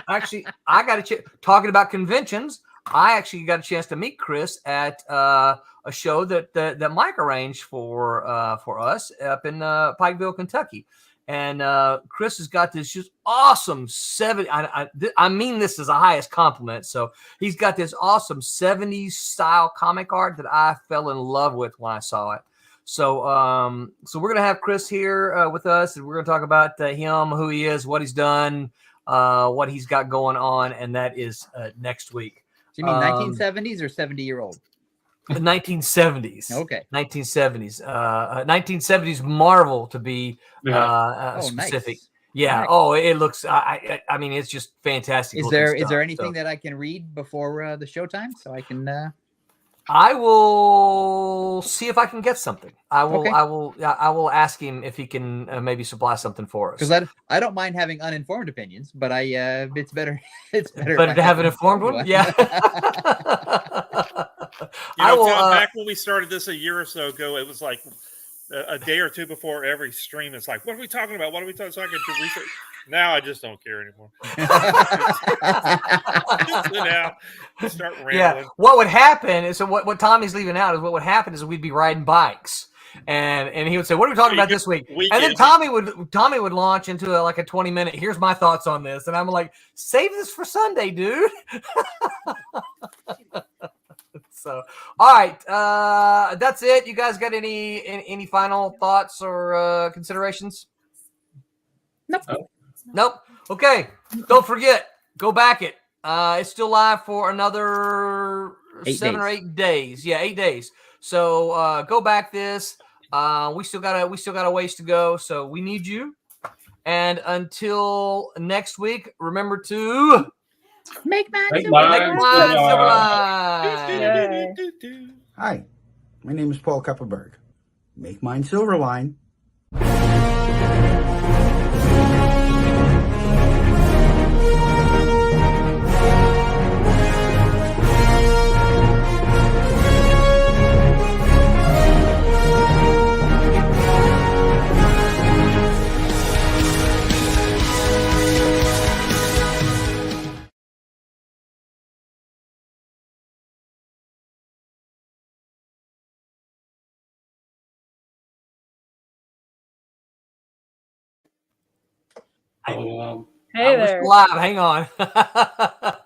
Actually, I got talking about conventions. I actually got a chance to meet Chris at a show that Mike arranged for us up in Pikeville, Kentucky. And Chris has got this just awesome 70. I mean this is the highest compliment. So he's got this awesome 70s style comic art that I fell in love with when I saw it. So we're gonna have Chris here with us, and we're gonna talk about him, who he is, what he's done, what he's got going on, and that is next week. Do you mean 1970s or 70-year-old? 1970s. Okay. 1970s. 1970s Marvel to be specific. Nice. Yeah. Nice. Oh, it looks. I mean, it's just fantastic. Is looking there stuff. anything So that I can read before the showtime so I can? I will see if I can get something. I will. Okay. I will ask him if he can maybe supply something for us. Because I don't mind having uninformed opinions, but it's better if Better I to have an informed one. Yeah. You know, I will. Tom, back when we started this a year or so ago, it was like a day or two before every stream. It's like, what are we talking about? What are we talking? So I could do research. Now I just don't care anymore. So now start rambling. Yeah. What would happen is, so what Tommy's leaving out is what would happen is we'd be riding bikes. and he would say, "What are we talking about this week?" And then Tommy would launch into like a 20-minute. Here's my thoughts on this, and I'm like, "Save this for Sunday, dude." So, all right, that's it. You guys got any final thoughts or considerations? Nope. Okay. Don't forget. Go back it. It's still live for another 7 or 8 days. Yeah, 8 days. So go back this. We still got a ways to go. So we need you. And until next week, remember to Make mine Silverline. Hi, my name is Paul Kupperberg. Make mine Silverline. Oh, Hey We're there. still live. Hang on.